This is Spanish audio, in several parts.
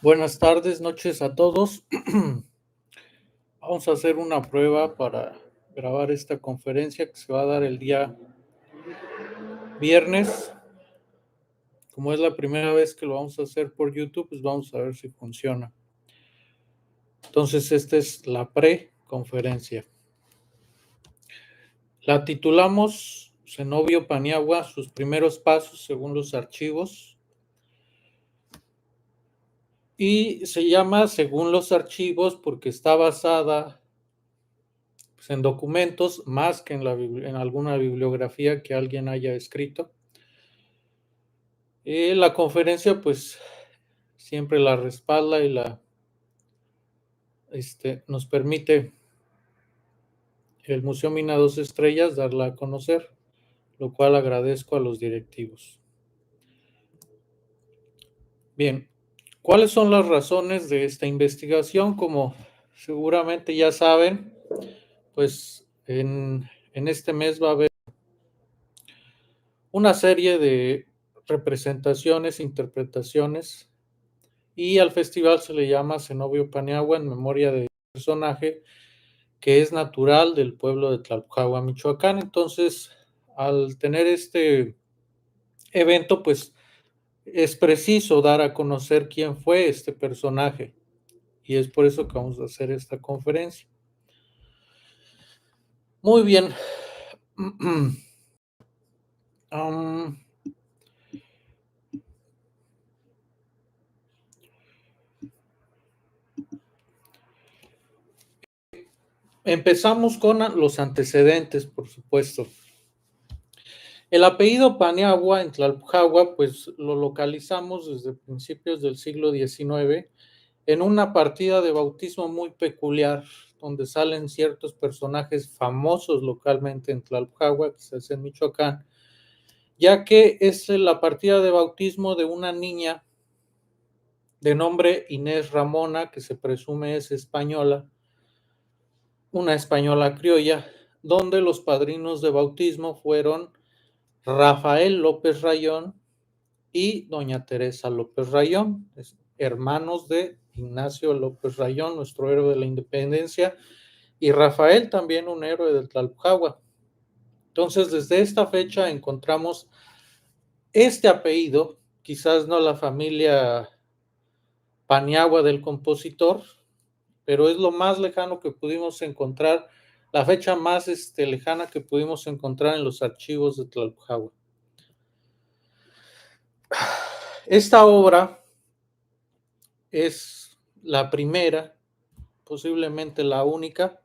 Buenas tardes, noches a todos. Vamos a hacer una prueba para grabar esta conferencia que se va a dar el día viernes. Como es la primera vez que lo vamos a hacer por YouTube, pues vamos a ver si funciona. Entonces, esta es la pre-conferencia. La titulamos Zenobio Paniagua, sus primeros pasos según los archivos. Y se llama según los archivos porque está basada en documentos más que en alguna bibliografía que alguien haya escrito. La conferencia, pues, siempre la respalda y nos permite el Museo Mina 2 Estrellas darla a conocer, lo cual agradezco a los directivos. Bien, ¿cuáles son las razones de esta investigación? Como seguramente ya saben, pues en este mes va a haber una serie de representaciones, interpretaciones, y al festival se le llama Zenobio Paniagua en memoria de un personaje que es natural del pueblo de Tlalpujahua, Michoacán. Entonces, al tener este evento, pues es preciso dar a conocer quién fue este personaje, y es por eso que vamos a hacer esta conferencia. Muy bien. Empezamos con los antecedentes, por supuesto. El apellido Paniagua en Tlalpujahua, pues lo localizamos desde principios del siglo XIX en una partida de bautismo muy peculiar, donde salen ciertos personajes famosos localmente en Tlalpujahua, quizás en Michoacán, ya que es la partida de bautismo de una niña de nombre Inés Ramona, que se presume es española, una española criolla, donde los padrinos de bautismo fueron Rafael López Rayón y doña Teresa López Rayón, hermanos de Ignacio López Rayón, nuestro héroe de la independencia, y Rafael, también un héroe del Tlalpujahua. Entonces, desde esta fecha encontramos este apellido, quizás no la familia Paniagua del compositor, pero es lo más lejano que pudimos encontrar, la fecha más lejana que pudimos encontrar en los archivos de Tlalpujahua. Esta obra es la primera, posiblemente la única,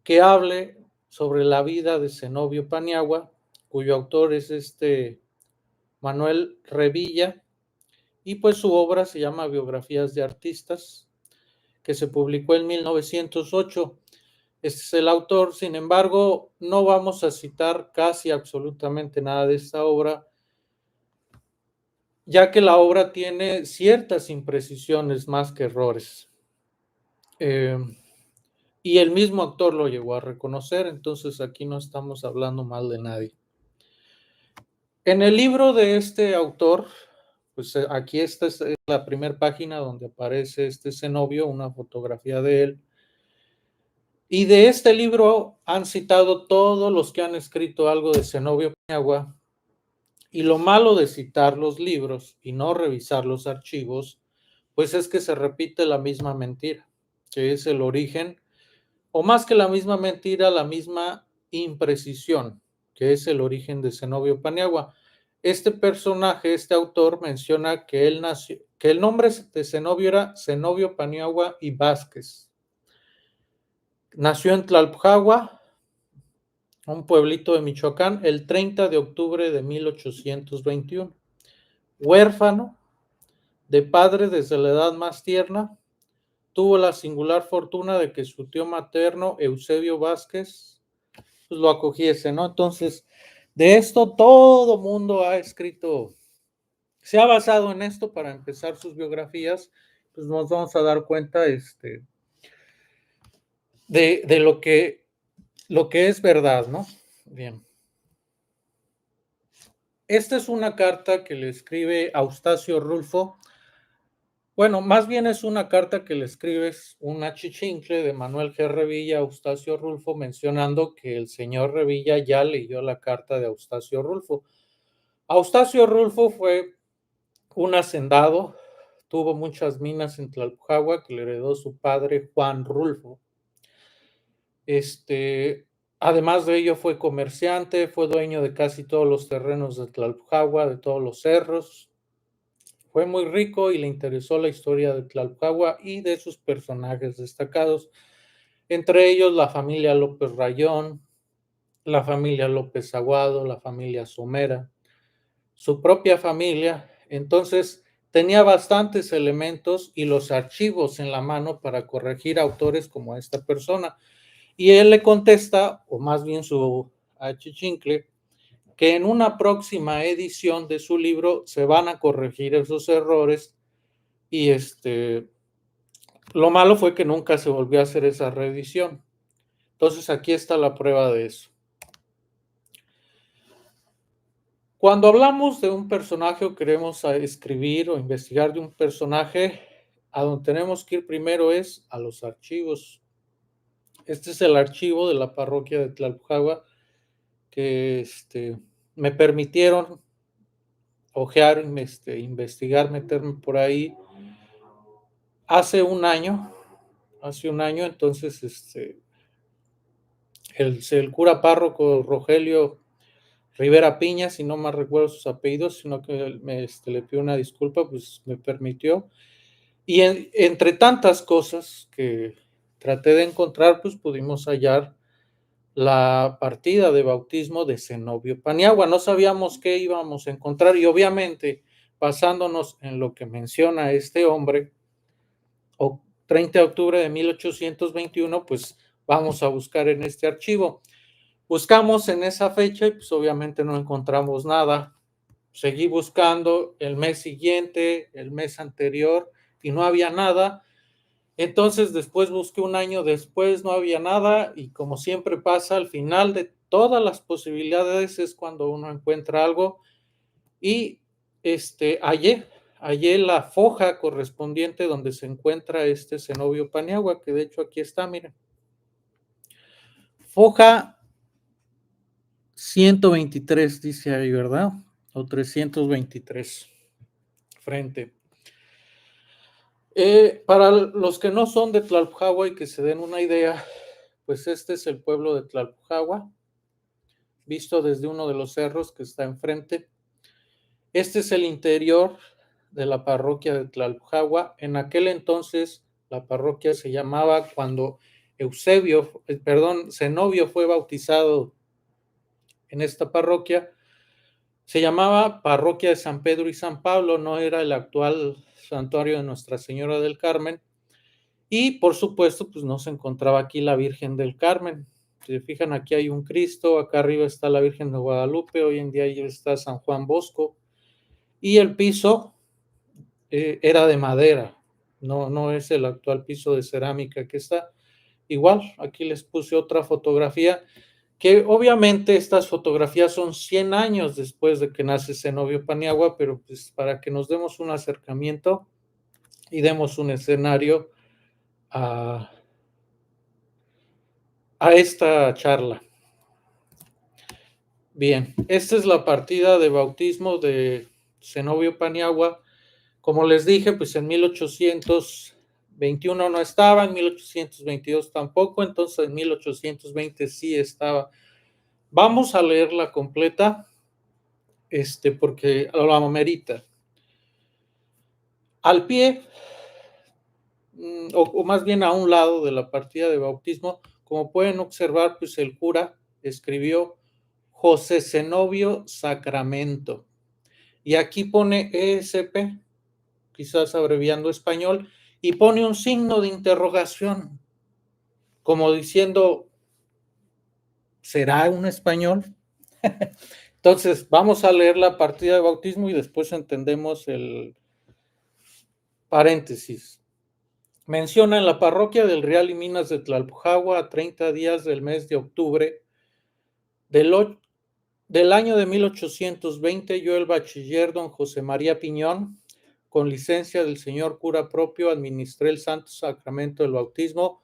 que hable sobre la vida de Zenobio Paniagua, cuyo autor es Manuel Revilla, y pues su obra se llama Biografías de Artistas, que se publicó en 1908. Este es el autor. Sin embargo, no vamos a citar casi absolutamente nada de esta obra, ya que la obra tiene ciertas imprecisiones más que errores. Y el mismo autor lo llegó a reconocer, entonces aquí no estamos hablando mal de nadie. En el libro de este autor, pues aquí esta es la primera página donde aparece Zenobio, una fotografía de él. Y de este libro han citado todos los que han escrito algo de Zenobio Paniagua. Y lo malo de citar los libros y no revisar los archivos, pues es que se repite la misma mentira, que es el origen, o más que la misma mentira, la misma imprecisión, que es el origen de Zenobio Paniagua. Este personaje, este autor, menciona que él nació, que el nombre de Zenobio era Zenobio Paniagua y Vázquez. Nació en Tlalpujahua, un pueblito de Michoacán, el 30 de octubre de 1821. Huérfano, de padre desde la edad más tierna, tuvo la singular fortuna de que su tío materno, Eusebio Vázquez, pues lo acogiese, ¿no? Entonces, de esto todo mundo ha escrito, se ha basado en esto para empezar sus biografías, pues nos vamos a dar cuenta de lo que es verdad, ¿no? Bien. Esta es una carta que le escribe Eustacio Rulfo Bueno, más bien es una carta que le escribes un achichincle de Manuel G. Revilla a Eustacio Rulfo mencionando que el señor Revilla ya leyó la carta de Eustacio Rulfo. Eustacio Rulfo fue un hacendado, tuvo muchas minas en Tlalpujahua que le heredó su padre Juan Rulfo. Además de ello fue comerciante, fue dueño de casi todos los terrenos de Tlalpujahua, de todos los cerros. Fue muy rico y le interesó la historia de Tlalpujahua y de sus personajes destacados, entre ellos la familia López Rayón, la familia López Aguado, la familia Somera, su propia familia. Entonces tenía bastantes elementos y los archivos en la mano para corregir autores como esta persona. Y él le contesta, o más bien su achichincle, que en una próxima edición de su libro se van a corregir esos errores y lo malo fue que nunca se volvió a hacer esa reedición. Entonces aquí está la prueba de eso. Cuando hablamos de un personaje o queremos escribir o investigar de un personaje, a donde tenemos que ir primero es a los archivos. Este es el archivo de la parroquia de Tlalpujahua que me permitieron ojear, investigar, meterme por ahí hace un año. Entonces el cura párroco Rogelio Rivera Piña, si no mal recuerdo sus apellidos, sino que le pido una disculpa, pues me permitió. Y entre tantas cosas que traté de encontrar, pues pudimos hallar la partida de bautismo de Zenobio Paniagua. No sabíamos qué íbamos a encontrar y obviamente basándonos en lo que menciona este hombre, o 30 de octubre de 1821, pues vamos a buscar en este archivo. Buscamos en esa fecha y pues obviamente no encontramos nada. Seguí buscando el mes siguiente, el mes anterior y no había nada. Entonces después busqué un año después, no había nada y como siempre pasa, al final de todas las posibilidades es cuando uno encuentra algo y hallé la foja correspondiente donde se encuentra este Zenobio Paniagua, que de hecho aquí está, miren. Foja 123 dice ahí, ¿verdad? O 323 frente. Para los que no son de Tlalpujahua y que se den una idea, pues este es el pueblo de Tlalpujahua, visto desde uno de los cerros que está enfrente. Este es el interior de la parroquia de Tlalpujahua. En aquel entonces la parroquia se llamaba, cuando Zenobio fue bautizado en esta parroquia, se llamaba Parroquia de San Pedro y San Pablo, no era el actual santuario de Nuestra Señora del Carmen. Y por supuesto, pues no se encontraba aquí la Virgen del Carmen. Si se fijan, aquí hay un Cristo, acá arriba está la Virgen de Guadalupe, hoy en día ahí está San Juan Bosco, y el piso era de madera, no es el actual piso de cerámica que está. Igual, aquí les puse otra fotografía, que obviamente estas fotografías son 100 años después de que nace Zenobio Paniagua, pero pues para que nos demos un acercamiento y demos un escenario a esta charla. Bien, esta es la partida de bautismo de Zenobio Paniagua. Como les dije, pues en 1821 no estaba, en 1822 tampoco, entonces en 1820 sí estaba. Vamos a leerla completa, porque la amerita. Al pie, o más bien a un lado de la partida de bautismo, como pueden observar, pues el cura escribió José Zenobio Sacramento. Y aquí pone ESP, quizás abreviando español, y pone un signo de interrogación, como diciendo, ¿será un español? Entonces, vamos a leer la partida de bautismo y después entendemos el paréntesis. Menciona en la parroquia del Real y Minas de Tlalpujahua, a 30 días del mes de octubre del año de 1820, yo, el bachiller don José María Piñón, con licencia del señor cura propio, administré el santo sacramento del bautismo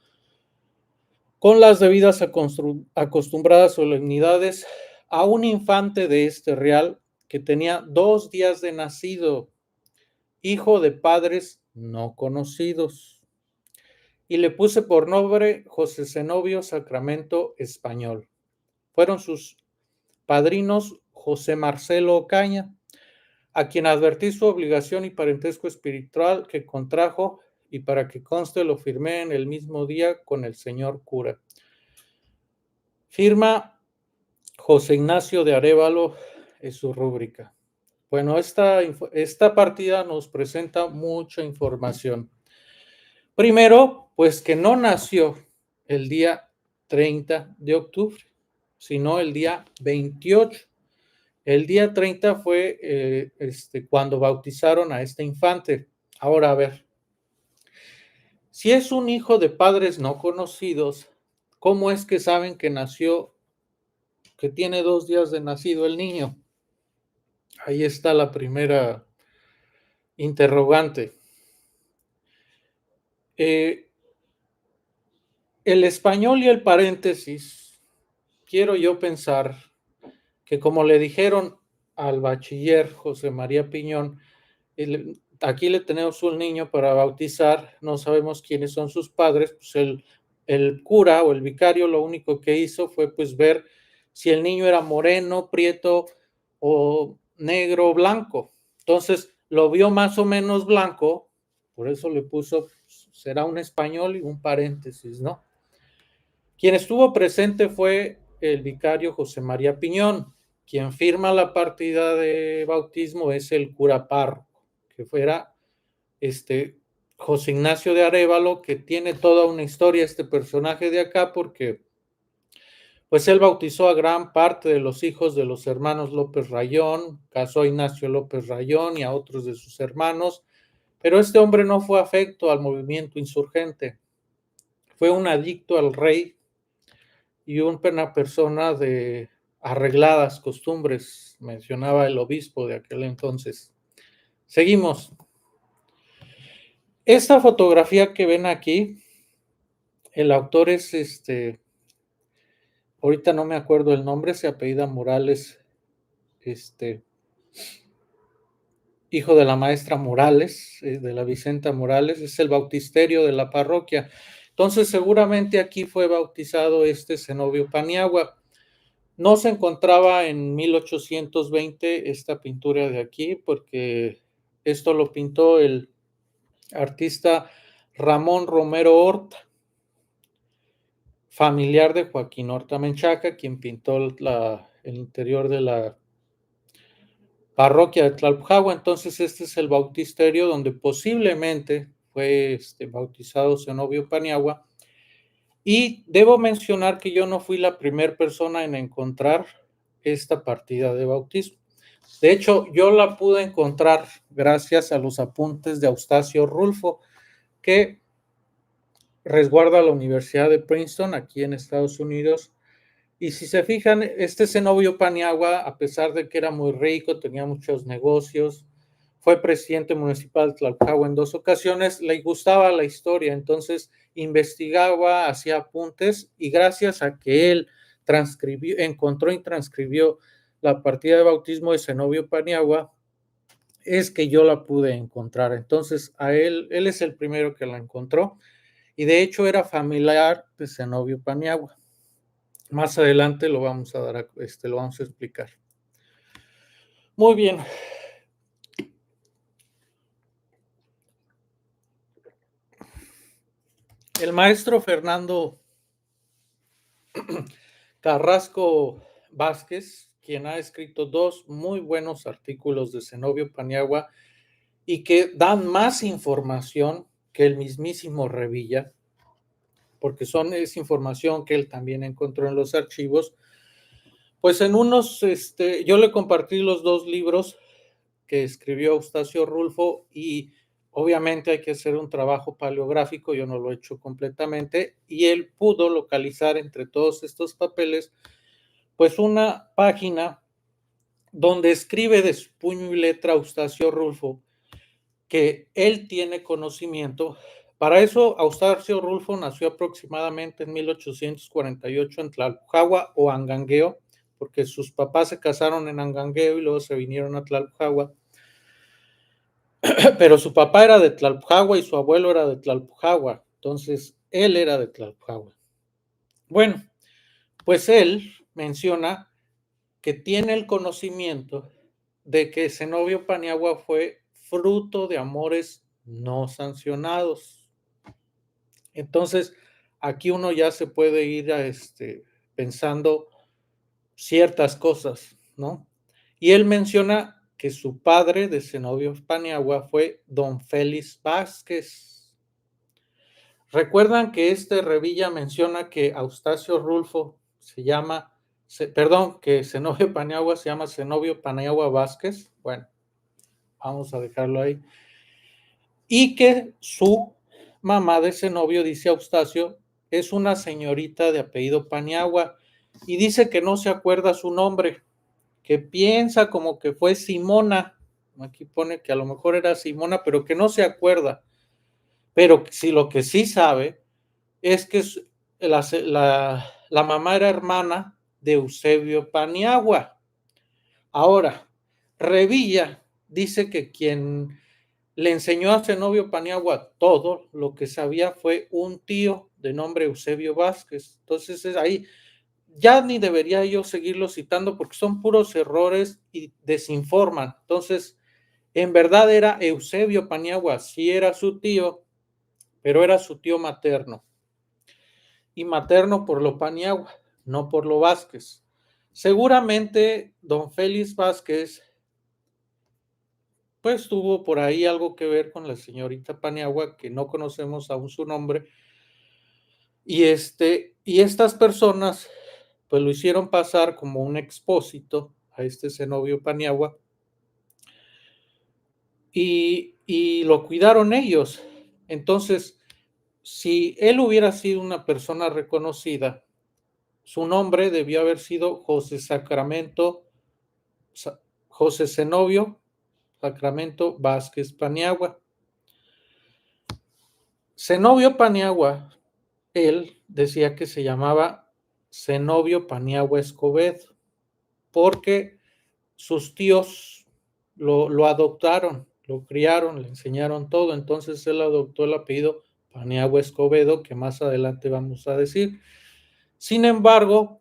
con las debidas acostumbradas solemnidades a un infante de este real que tenía 2 días de nacido, hijo de padres no conocidos, y le puse por nombre José Zenobio Sacramento Español. Fueron sus padrinos José Marcelo Ocaña, a quien advertí su obligación y parentesco espiritual que contrajo, y para que conste lo firmé en el mismo día con el señor cura. Firma José Ignacio de Arévalo es su rúbrica. Bueno, esta partida nos presenta mucha información. Primero, pues que no nació el día 30 de octubre, sino el día 28. El día 30 fue cuando bautizaron a este infante. Ahora, a ver, si es un hijo de padres no conocidos, ¿cómo es que saben que nació, que tiene 2 días de nacido el niño? Ahí está la primera interrogante. El español y el paréntesis, quiero yo pensar que como le dijeron al bachiller José María Piñón, aquí le tenemos un niño para bautizar, no sabemos quiénes son sus padres, pues el cura o el vicario lo único que hizo fue pues ver si el niño era moreno, prieto o negro o blanco. Entonces lo vio más o menos blanco, por eso le puso, pues, será un español y un paréntesis, ¿no? Quien estuvo presente fue el vicario José María Piñón. Quien firma la partida de bautismo es el cura párroco, que fuera José Ignacio de Arévalo, que tiene toda una historia este personaje de acá, porque pues él bautizó a gran parte de los hijos de los hermanos López Rayón, casó a Ignacio López Rayón y a otros de sus hermanos, pero este hombre no fue afecto al movimiento insurgente, fue un adicto al rey y una persona de arregladas costumbres, mencionaba el obispo de aquel entonces. Seguimos. Esta fotografía que ven aquí, el autor es ahorita no me acuerdo el nombre, se apellida Morales, hijo de la maestra Morales, de la Vicenta Morales, es el bautisterio de la parroquia. Entonces, seguramente aquí fue bautizado Zenobio Paniagua. No se encontraba en 1820 esta pintura de aquí, porque esto lo pintó el artista Ramón Romero Horta, familiar de Joaquín Horta Menchaca, quien pintó el interior de la parroquia de Tlalpujahua. Entonces este es el bautisterio donde posiblemente fue bautizado Zenobio Paniagua. Y debo mencionar que yo no fui la primera persona en encontrar esta partida de bautismo. De hecho, yo la pude encontrar gracias a los apuntes de Eustacio Rulfo, que resguarda la Universidad de Princeton, aquí en Estados Unidos. Y si se fijan, Zenobio Paniagua, a pesar de que era muy rico, tenía muchos negocios, fue presidente municipal de Tlalpujahua en 2 ocasiones, le gustaba la historia, entonces investigaba, hacía apuntes, y gracias a que él encontró y transcribió la partida de bautismo de Zenobio Paniagua, es que yo la pude encontrar. Entonces, él es el primero que la encontró, y de hecho era familiar de Zenobio Paniagua. Más adelante lo vamos a explicar. Muy bien. El maestro Fernando Carrasco Vázquez, quien ha escrito 2 muy buenos artículos de Zenobio Paniagua y que dan más información que el mismísimo Revilla, porque es información que él también encontró en los archivos. Pues en yo le compartí los 2 libros que escribió Eustacio Rulfo, y obviamente hay que hacer un trabajo paleográfico, yo no lo he hecho completamente, y él pudo localizar entre todos estos papeles pues una página donde escribe de su puño y letra Eustacio Rulfo que él tiene conocimiento. Para eso, Eustacio Rulfo nació aproximadamente en 1848 en Tlalpujahua o Angangueo, porque sus papás se casaron en Angangueo y luego se vinieron a Tlalpujahua. Pero su papá era de Tlalpujahua y su abuelo era de Tlalpujahua, entonces él era de Tlalpujahua. Bueno, pues él menciona que tiene el conocimiento de que Zenobio Paniagua fue fruto de amores no sancionados. Entonces, aquí uno ya se puede ir pensando ciertas cosas, ¿no? Y él menciona que su padre de Zenobio Paniagua fue don Félix Vázquez. Recuerdan que Revilla menciona que Eustacio Rulfo que Zenobio Paniagua se llama Zenobio Paniagua Vázquez. Bueno, vamos a dejarlo ahí. Y que su mamá de Zenobio, dice Eustacio, es una señorita de apellido Paniagua y dice que no se acuerda su nombre, que piensa como que fue Simona. Aquí pone que a lo mejor era Simona, pero que no se acuerda. Pero si lo que sí sabe es que la mamá era hermana de Eusebio Paniagua. Ahora, Revilla dice que quien le enseñó a Zenobio Paniagua todo lo que sabía fue un tío de nombre Eusebio Vázquez. Entonces ahí ya ni debería yo seguirlo citando porque son puros errores y desinforman. Entonces, en verdad era Eusebio Paniagua, sí era su tío, pero era su tío materno. Y materno por lo Paniagua, no por lo Vázquez. Seguramente don Félix Vázquez pues tuvo por ahí algo que ver con la señorita Paniagua, que no conocemos aún su nombre, y estas personas pues lo hicieron pasar como un expósito a Zenobio Paniagua, y lo cuidaron ellos. Entonces, si él hubiera sido una persona reconocida, su nombre debió haber sido José Zenobio Sacramento Vázquez Paniagua. Zenobio Paniagua, él decía que se llamaba Zenobio Paniagua Escobedo, porque sus tíos lo adoptaron, lo criaron, le enseñaron todo, entonces él adoptó el apellido Paniagua Escobedo, que más adelante vamos a decir. Sin embargo,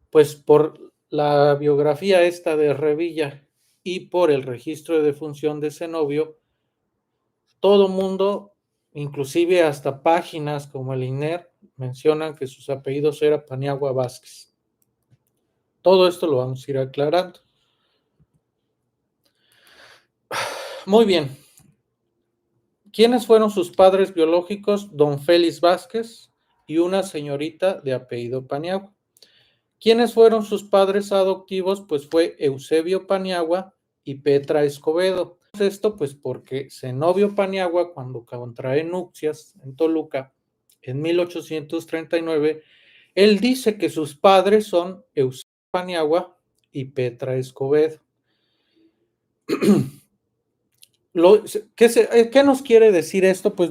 pues por la biografía esta de Revilla y por el registro de defunción de Zenobio, todo mundo, inclusive hasta páginas como el INER, mencionan que sus apellidos eran Paniagua Vázquez. Todo esto lo vamos a ir aclarando. Muy bien. ¿Quiénes fueron sus padres biológicos? Don Félix Vázquez y una señorita de apellido Paniagua. ¿Quiénes fueron sus padres adoptivos? Pues fue Eusebio Paniagua y Petra Escobedo. Esto pues porque Zenobio Paniagua, cuando contrae nupcias en Toluca en 1839, él dice que sus padres son Eusebio Paniagua y Petra Escobedo. ¿Qué nos quiere decir esto? Pues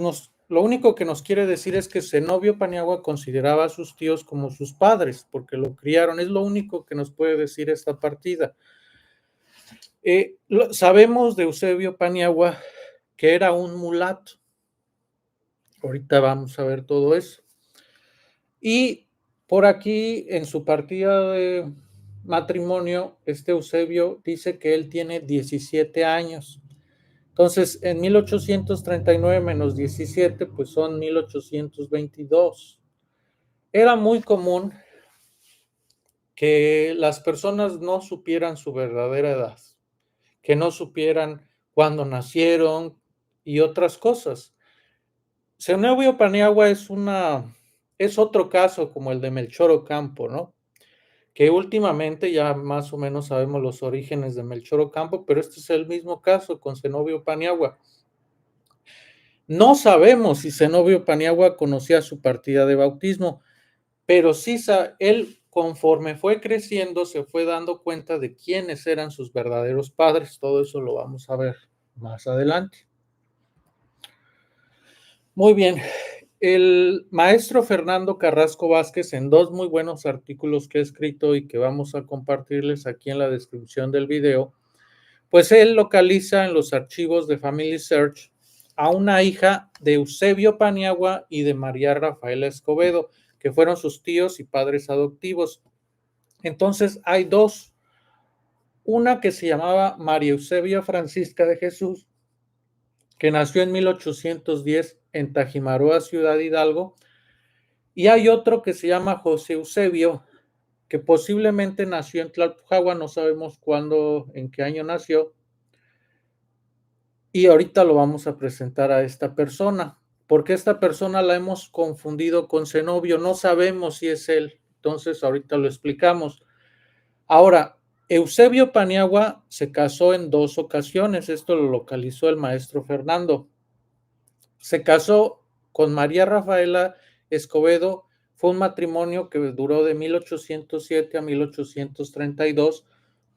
lo único que nos quiere decir es que Zenobio Paniagua consideraba a sus tíos como sus padres, porque lo criaron. Es lo único que nos puede decir esta partida. Sabemos de Eusebio Paniagua que era un mulato. Ahorita vamos a ver todo eso. Y por aquí, en su partida de matrimonio, Eusebio dice que él tiene 17 años. Entonces, en 1839 menos 17, pues son 1822. Era muy común que las personas no supieran su verdadera edad, que no supieran cuándo nacieron y otras cosas. Zenobio Paniagua es otro caso como el de Melchor Ocampo, ¿no? Que últimamente ya más o menos sabemos los orígenes de Melchor Ocampo, pero este es el mismo caso con Zenobio Paniagua. No sabemos si Zenobio Paniagua conocía su partida de bautismo, pero sí él, conforme fue creciendo, se fue dando cuenta de quiénes eran sus verdaderos padres. Todo eso lo vamos a ver más adelante. Muy bien. El maestro Fernando Carrasco Vázquez, en dos muy buenos artículos que ha escrito y que vamos a compartirles aquí en la descripción del video, pues él localiza en los archivos de Family Search a una hija de Eusebio Paniagua y de María Rafaela Escobedo, que fueron sus tíos y padres adoptivos. Entonces hay dos, una que se llamaba María Eusebia Francisca de Jesús, que nació en 1810 en Tajimaroa, Ciudad Hidalgo, y hay otro que se llama José Eusebio, que posiblemente nació en Tlalpujagua, no sabemos cuándo, en qué año nació, y ahorita lo vamos a presentar a esta persona, porque esta persona la hemos confundido con Zenobio, no sabemos si es él, entonces ahorita lo explicamos. Ahora, Eusebio Paniagua se casó en dos ocasiones, esto lo localizó el maestro Fernando. Se casó con María Rafaela Escobedo, fue un matrimonio que duró de 1807 a 1832,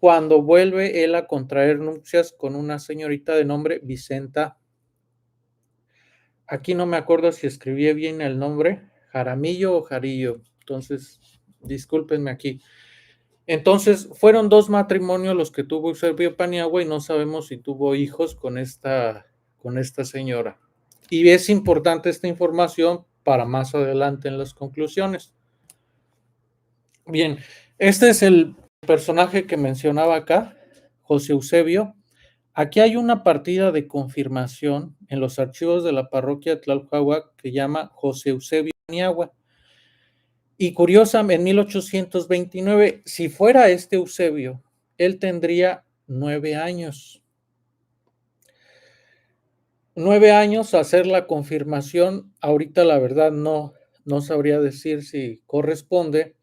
cuando vuelve él a contraer nupcias con una señorita de nombre Vicenta. Aquí no me acuerdo si escribí bien el nombre, Jaramillo o Jarillo, entonces discúlpenme aquí. Entonces, fueron dos matrimonios los que tuvo Eusebio Paniagua y no sabemos si tuvo hijos con esta señora. Y es importante esta información para más adelante en las conclusiones. Bien, este es el personaje que mencionaba acá, José Eusebio. Aquí hay una partida de confirmación en los archivos de la parroquia de Tlalhuahuac que llama José Eusebio Paniagua. Y curiosamente, en 1829, si fuera este Eusebio, él tendría 9 años. 9 años a hacer la confirmación, ahorita la verdad no sabría decir si corresponde.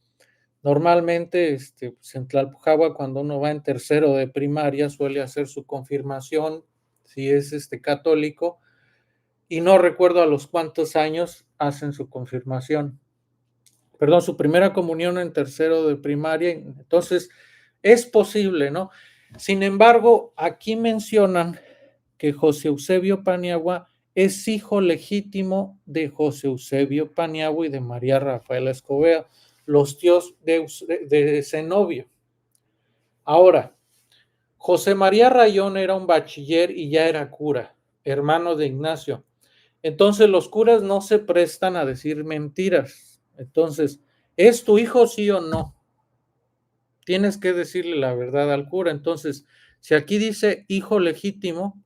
Normalmente, pues en Tlalpujagua, cuando uno va en tercero de primaria, suele hacer su confirmación, si es católico, y no recuerdo a los cuántos años hacen su confirmación. Perdón, su primera comunión en tercero de primaria, entonces es posible, ¿no? Sin embargo, aquí mencionan que José Eusebio Paniagua es hijo legítimo de José Eusebio Paniagua y de María Rafaela Escobedo, los tíos de Zenobio. Ahora, José María Rayón era un bachiller y ya era cura, hermano de Ignacio. Entonces los curas no se prestan a decir mentiras. Entonces, ¿es tu hijo sí o no? Tienes que decirle la verdad al cura. Entonces, si aquí dice hijo legítimo,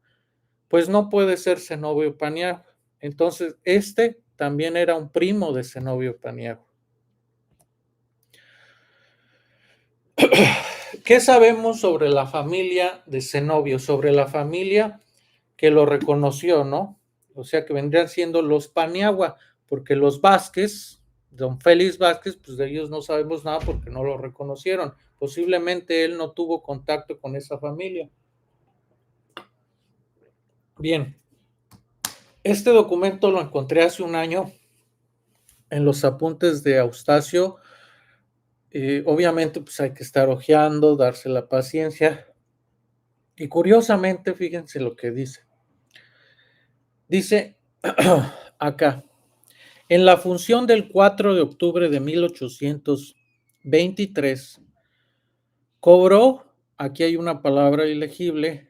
pues no puede ser Zenobio Paniagua. Entonces, también era un primo de Zenobio Paniagua. ¿Qué sabemos sobre la familia de Zenobio? Sobre la familia que lo reconoció, ¿no? O sea, que vendrían siendo los Paniagua, porque los Vázquez, don Félix Vázquez, pues de ellos no sabemos nada porque no lo reconocieron. Posiblemente él no tuvo contacto con esa familia. Bien, este documento lo encontré hace un año en los apuntes de Eustacio. Obviamente, pues hay que estar hojeando, darse la paciencia. Y curiosamente, fíjense lo que dice. Dice acá, en la función del 4 de octubre de 1823, cobró, aquí hay una palabra ilegible,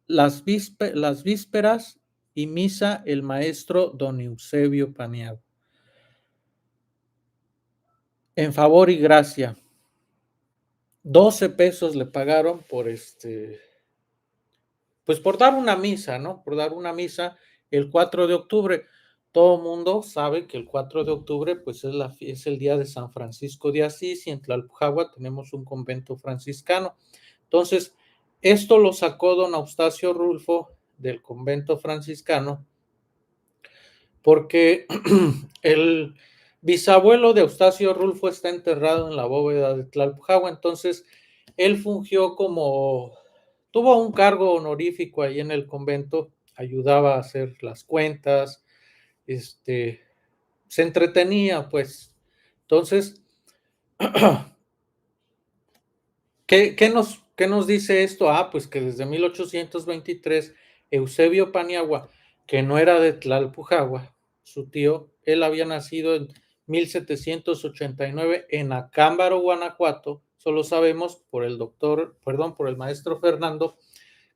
las vísperas y misa el maestro don Eusebio Paniagua. En favor y gracia. 12 pesos le pagaron por pues por dar una misa, ¿no? Por dar una misa el 4 de octubre. Todo mundo sabe que el 4 de octubre pues es el día de San Francisco de Asís y en Tlalpujagua tenemos un convento franciscano. Entonces, esto lo sacó don Eustacio Rulfo del convento franciscano porque el bisabuelo de Eustacio Rulfo está enterrado en la bóveda de Tlalpujagua, entonces él fungió tuvo un cargo honorífico ahí en el convento, ayudaba a hacer las cuentas, se entretenía, pues. Entonces, ¿qué nos dice esto? Pues que desde 1823 Eusebio Paniagua que no era de Tlalpujahua, su tío. Él había nacido en 1789 en Acámbaro, Guanajuato. Solo sabemos por el maestro Fernando,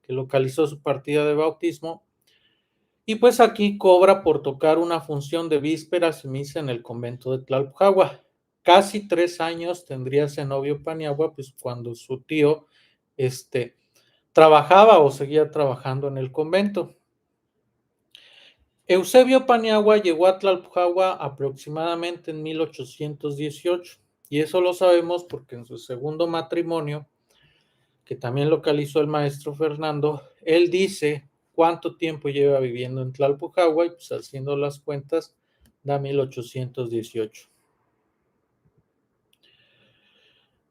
que localizó su partida de bautismo. Y pues aquí cobra por tocar una función de vísperas y misa en el convento de Tlalpujahua. Casi 3 años tendría Zenobio Paniagua, pues cuando su tío trabajaba o seguía trabajando en el convento. Eusebio Paniagua llegó a Tlalpujahua aproximadamente en 1818, y eso lo sabemos porque en su segundo matrimonio, que también localizó el maestro Fernando, él dice cuánto tiempo lleva viviendo en Tlalpujahua, y pues haciendo las cuentas da 1818.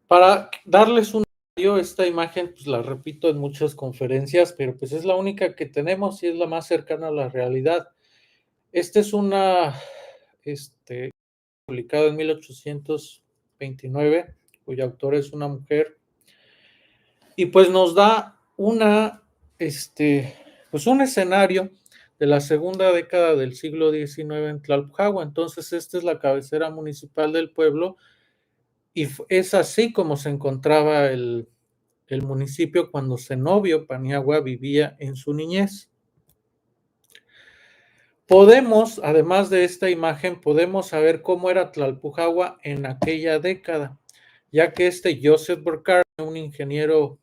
Para darles un esta imagen, pues la repito en muchas conferencias, pero pues es la única que tenemos y es la más cercana a la realidad. Esta es una, publicado en 1829, cuyo autor es una mujer, y pues nos da pues un escenario de la segunda década del siglo XIX en Tlalpujahua. Entonces, esta es la cabecera municipal del pueblo, y es así como se encontraba el municipio cuando Zenobio Paniagua vivía en su niñez. Podemos, además de esta imagen, podemos saber cómo era Tlalpujahua en aquella década, ya que Joseph Burckhardt, un ingeniero,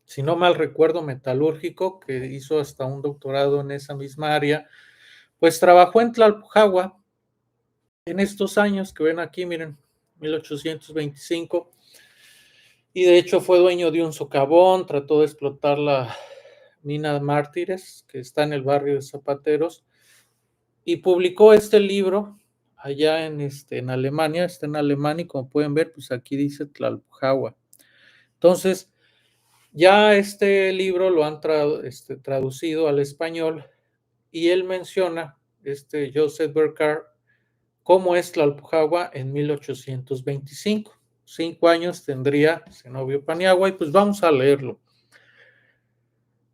si no mal recuerdo, metalúrgico, que hizo hasta un doctorado en esa misma área, pues trabajó en Tlalpujahua en estos años que ven aquí, miren, 1825, y de hecho fue dueño de un socavón, trató de explotar la mina Mártires, que está en el barrio de Zapateros, y publicó este libro allá en Alemania, está en alemán, y como pueden ver, pues aquí dice Tlalpujahua. Entonces, ya este libro lo han traducido al español, y él menciona, Joseph Burckhardt, cómo es Tlalpujahua en 1825. 5 años tendría Zenobio Paniagua, y pues vamos a leerlo.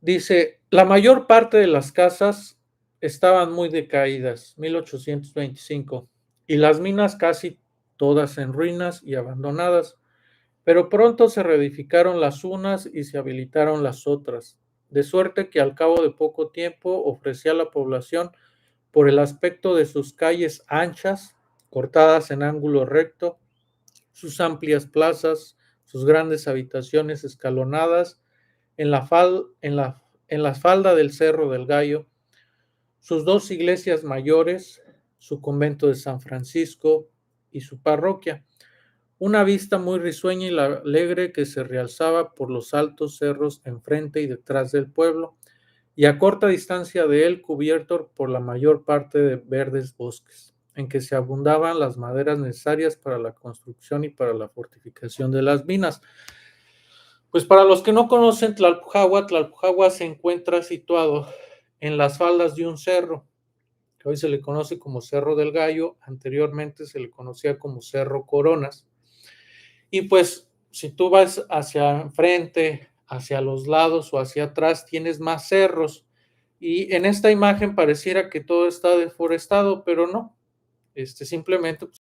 Dice, la mayor parte de las casas estaban muy decaídas, 1825, y las minas casi todas en ruinas y abandonadas, pero pronto se reedificaron las unas y se habilitaron las otras, de suerte que al cabo de poco tiempo ofrecía a la población, por el aspecto de sus calles anchas, cortadas en ángulo recto, sus amplias plazas, sus grandes habitaciones escalonadas, en la falda del Cerro del Gallo, sus 2 iglesias mayores, su convento de San Francisco y su parroquia, una vista muy risueña y alegre que se realzaba por los altos cerros enfrente y detrás del pueblo, y a corta distancia de él cubierto por la mayor parte de verdes bosques, en que se abundaban las maderas necesarias para la construcción y para la fortificación de las minas. Pues para los que no conocen Tlalpujahua se encuentra situado en las faldas de un cerro, que hoy se le conoce como Cerro del Gallo, anteriormente se le conocía como Cerro Coronas. Y pues si tú vas hacia enfrente, hacia los lados o hacia atrás, tienes más cerros. Y en esta imagen pareciera que todo está deforestado, pero no. Simplemente pues,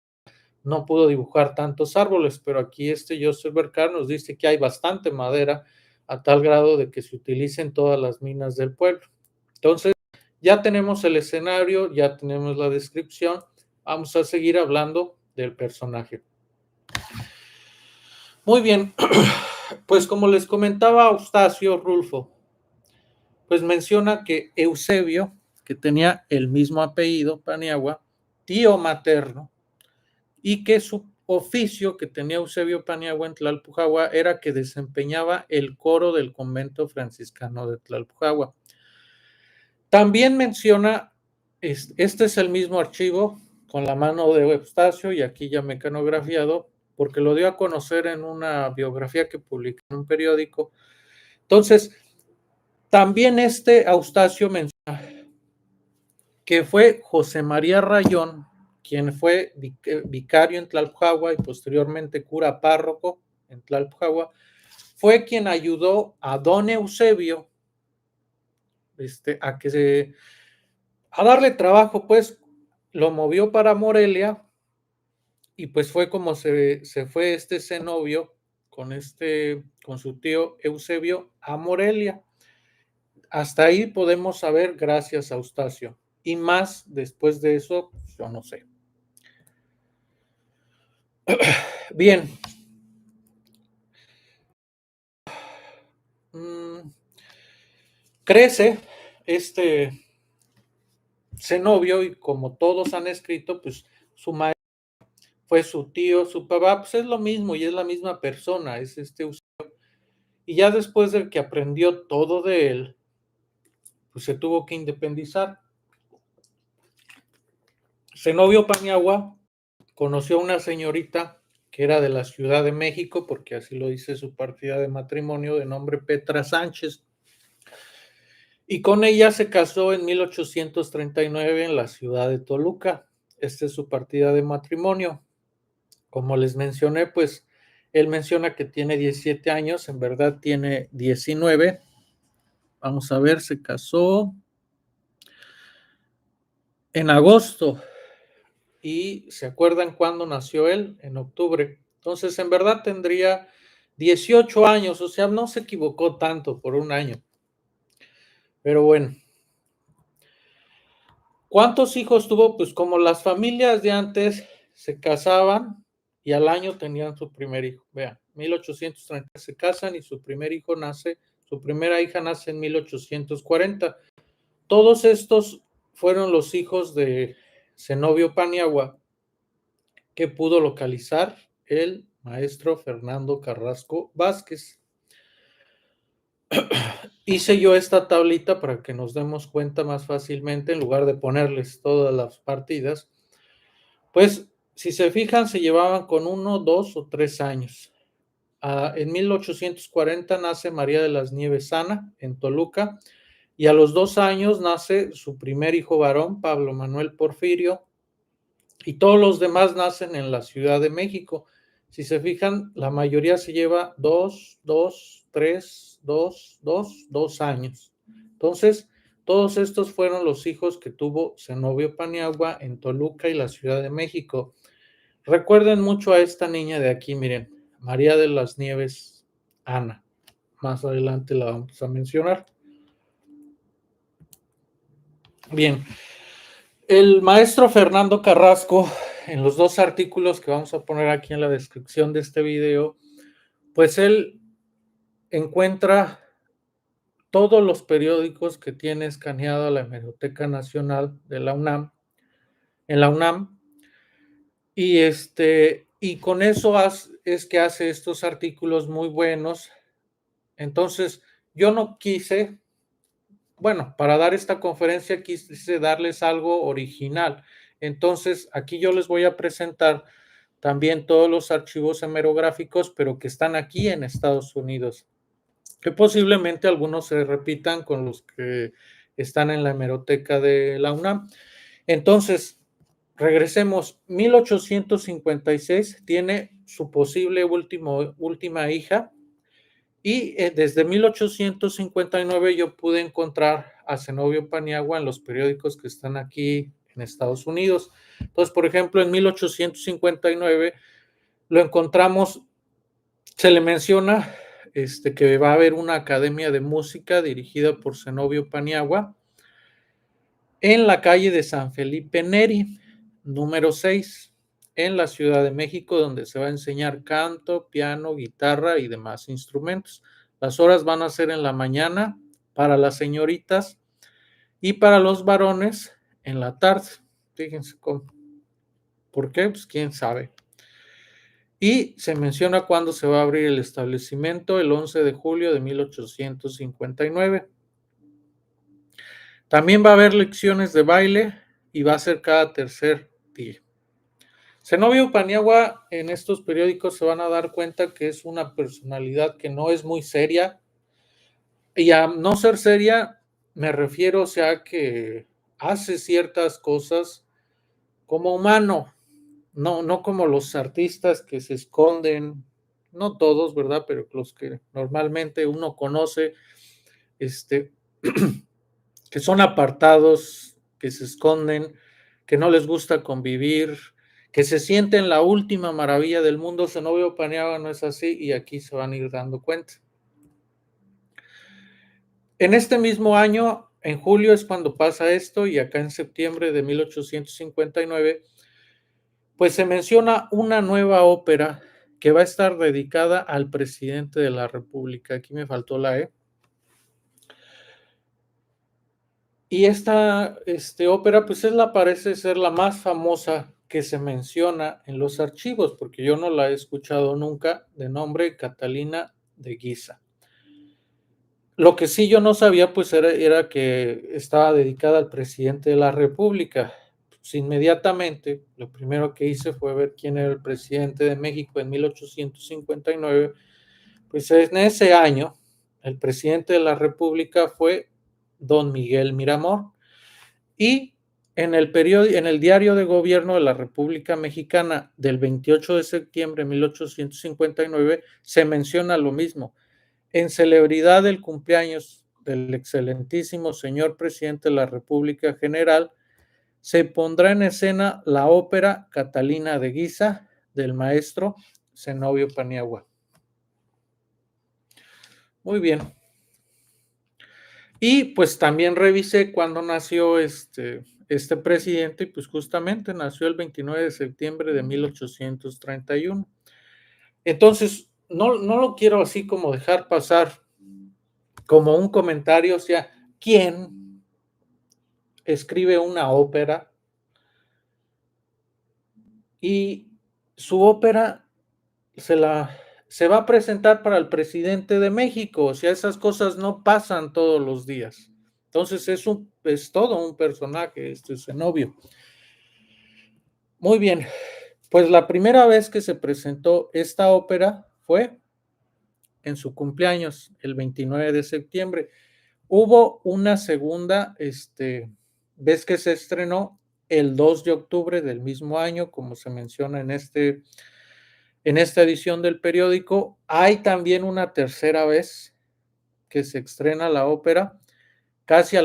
no pudo dibujar tantos árboles, pero aquí Joseph Burckhardt nos dice que hay bastante madera a tal grado de que se utiliza en todas las minas del pueblo. Entonces, ya tenemos el escenario, ya tenemos la descripción, vamos a seguir hablando del personaje. Muy bien, pues como les comentaba Eustacio Rulfo, pues menciona que Eusebio, que tenía el mismo apellido, Paniagua, tío materno, y que su oficio que tenía Eusebio Paniagua en Tlalpujahua era que desempeñaba el coro del convento franciscano de Tlalpujahua. También menciona, este es el mismo archivo con la mano de Eustacio, y aquí ya mecanografiado, porque lo dio a conocer en una biografía que publicó en un periódico. Entonces, también Eustacio menciona que fue José María Rayón, quien fue vicario en Tlalpujahua y posteriormente cura párroco en Tlalpujahua, fue quien ayudó a don Eusebio a que A darle trabajo, pues, lo movió para Morelia y pues fue como se fue este cenobio con su tío Eusebio a Morelia. Hasta ahí podemos saber gracias a Eustacio. Y más después de eso, pues, yo no sé. Bien. Crece este cenobio y como todos han escrito, pues su maestro fue su tío, su papá, pues es lo mismo y es la misma persona, es este Eusebio. Y ya después de que aprendió todo de él, pues se tuvo que independizar. Zenobio Paniagua conoció a una señorita que era de la Ciudad de México, porque así lo dice su partida de matrimonio, de nombre Petra Sánchez, y con ella se casó en 1839 en la ciudad de Toluca. Esta es su partida de matrimonio. Como les mencioné, pues él menciona que tiene 17 años, en verdad tiene 19. Vamos a ver, se casó en agosto. ¿Y se acuerdan cuándo nació él? En octubre. Entonces, en verdad tendría 18 años, o sea, no se equivocó tanto por un año. Pero bueno. ¿Cuántos hijos tuvo? Pues como las familias de antes se casaban y al año tenían su primer hijo. Vean, 1830 se casan y su primer hijo nace, su primera hija nace en 1840. Todos estos fueron los hijos de Zenobio Paniagua, que pudo localizar el maestro Fernando Carrasco Vázquez. Hice yo esta tablita para que nos demos cuenta más fácilmente, en lugar de ponerles todas las partidas. Pues, si se fijan, se llevaban con 1, 2 o 3 años. En 1840 nace María de las Nieves Ana en Toluca y a los 2 años nace su primer hijo varón, Pablo Manuel Porfirio, y todos los demás nacen en la Ciudad de México. Si se fijan, la mayoría se lleva 2, 2, 3, 2, 2, 2 años. Entonces, todos estos fueron los hijos que tuvo Zenobio Paniagua en Toluca y la Ciudad de México. Recuerden mucho a esta niña de aquí, miren, María de las Nieves Ana. Más adelante la vamos a mencionar. Bien, el maestro Fernando Carrasco, en los 2 artículos que vamos a poner aquí en la descripción de este video, pues él encuentra todos los periódicos que tiene escaneado la Hemeroteca Nacional de la UNAM, en la UNAM, y con eso es que hace estos artículos muy buenos. Entonces, yo no quise, bueno, para dar esta conferencia quise darles algo original. Entonces, aquí yo les voy a presentar también todos los archivos hemerográficos, pero que están aquí en Estados Unidos, que posiblemente algunos se repitan con los que están en la hemeroteca de la UNAM. Entonces, regresemos. 1856 tiene su posible última hija, y desde 1859 yo pude encontrar a Zenobio Paniagua en los periódicos que están aquí en Estados Unidos. Entonces, por ejemplo, en 1859 lo encontramos, se le menciona que va a haber una academia de música dirigida por Zenobio Paniagua en la calle de San Felipe Neri, número 6, en la Ciudad de México, donde se va a enseñar canto, piano, guitarra y demás instrumentos. Las horas van a ser en la mañana para las señoritas y para los varones en la tarde. Fíjense cómo. ¿Por qué? Pues quién sabe. Y se menciona cuándo se va a abrir el establecimiento, el 11 de julio de 1859. También va a haber lecciones de baile y va a ser cada tercer día. Zenobio Paniagua, en estos periódicos se van a dar cuenta que es una personalidad que no es muy seria, y a no ser seria me refiero, o sea, que hace ciertas cosas como humano, no como los artistas que se esconden, no todos, ¿verdad? Pero los que normalmente uno conoce, que son apartados, que se esconden, que no les gusta convivir, que se sienten la última maravilla del mundo. Zenobio Paniagua no es así y aquí se van a ir dando cuenta. En este mismo año, en julio es cuando pasa esto y acá en septiembre de 1859, pues se menciona una nueva ópera que va a estar dedicada al presidente de la República. Aquí me faltó la E. Y esta ópera, pues parece ser la más famosa que se menciona en los archivos, porque yo no la he escuchado nunca, de nombre Catalina de Guisa. Lo que sí yo no sabía, pues era que estaba dedicada al presidente de la República. Pues, inmediatamente, lo primero que hice fue ver quién era el presidente de México en 1859. Pues en ese año, el presidente de la República fue don Miguel Miramón. Y en el diario de gobierno de la República Mexicana del 28 de septiembre de 1859 se menciona lo mismo. En celebridad del cumpleaños del excelentísimo señor presidente de la República General, se pondrá en escena la ópera Catalina de Guisa del maestro Zenobio Paniagua. Muy bien. Y pues también revisé cuándo nació este presidente, y pues justamente nació el 29 de septiembre de 1831. Entonces, no lo quiero así como dejar pasar como un comentario, o sea, ¿quién escribe una ópera y su ópera se va a presentar para el presidente de México? O sea, esas cosas no pasan todos los días. Entonces es todo un personaje, Zenobio. Muy bien, pues la primera vez que se presentó esta ópera fue en su cumpleaños, el 29 de septiembre. Hubo una segunda vez que se estrenó el 2 de octubre del mismo año, como se menciona en esta edición del periódico. Hay también una tercera vez que se estrena la ópera, casi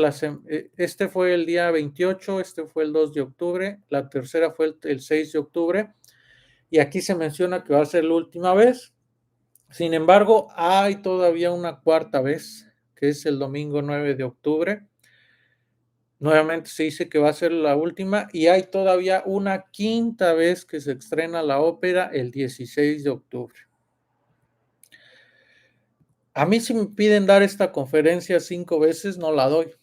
este fue el día 28, este fue el 2 de octubre, la tercera fue el 6 de octubre, y aquí se menciona que va a ser la última vez. Sin embargo, hay todavía una cuarta vez, que es el domingo 9 de octubre. Nuevamente se dice que va a ser la última, y hay todavía una quinta vez que se estrena la ópera el 16 de octubre. A mí, si me piden dar esta conferencia 5 veces, no la doy.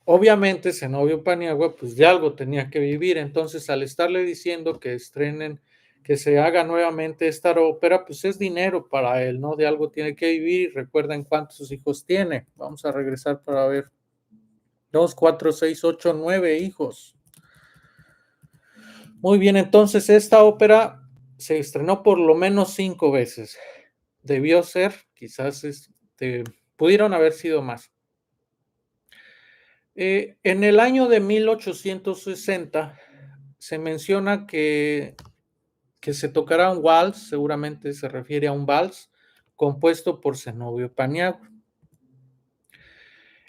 Obviamente, Zenobio Paniagua, pues de algo tenía que vivir. Entonces, al estarle diciendo que estrenen, que se haga nuevamente esta ópera, pues es dinero para él, ¿no? De algo tiene que vivir. Recuerden cuántos hijos tiene. Vamos a regresar para ver. 2, 4, 6, 8, 9 hijos. Muy bien, entonces esta ópera se estrenó por lo menos 5 veces. Debió ser, quizás pudieron haber sido más. En el año de 1860 se menciona que se tocará un vals, seguramente se refiere a un vals, compuesto por Zenobio Paniagua.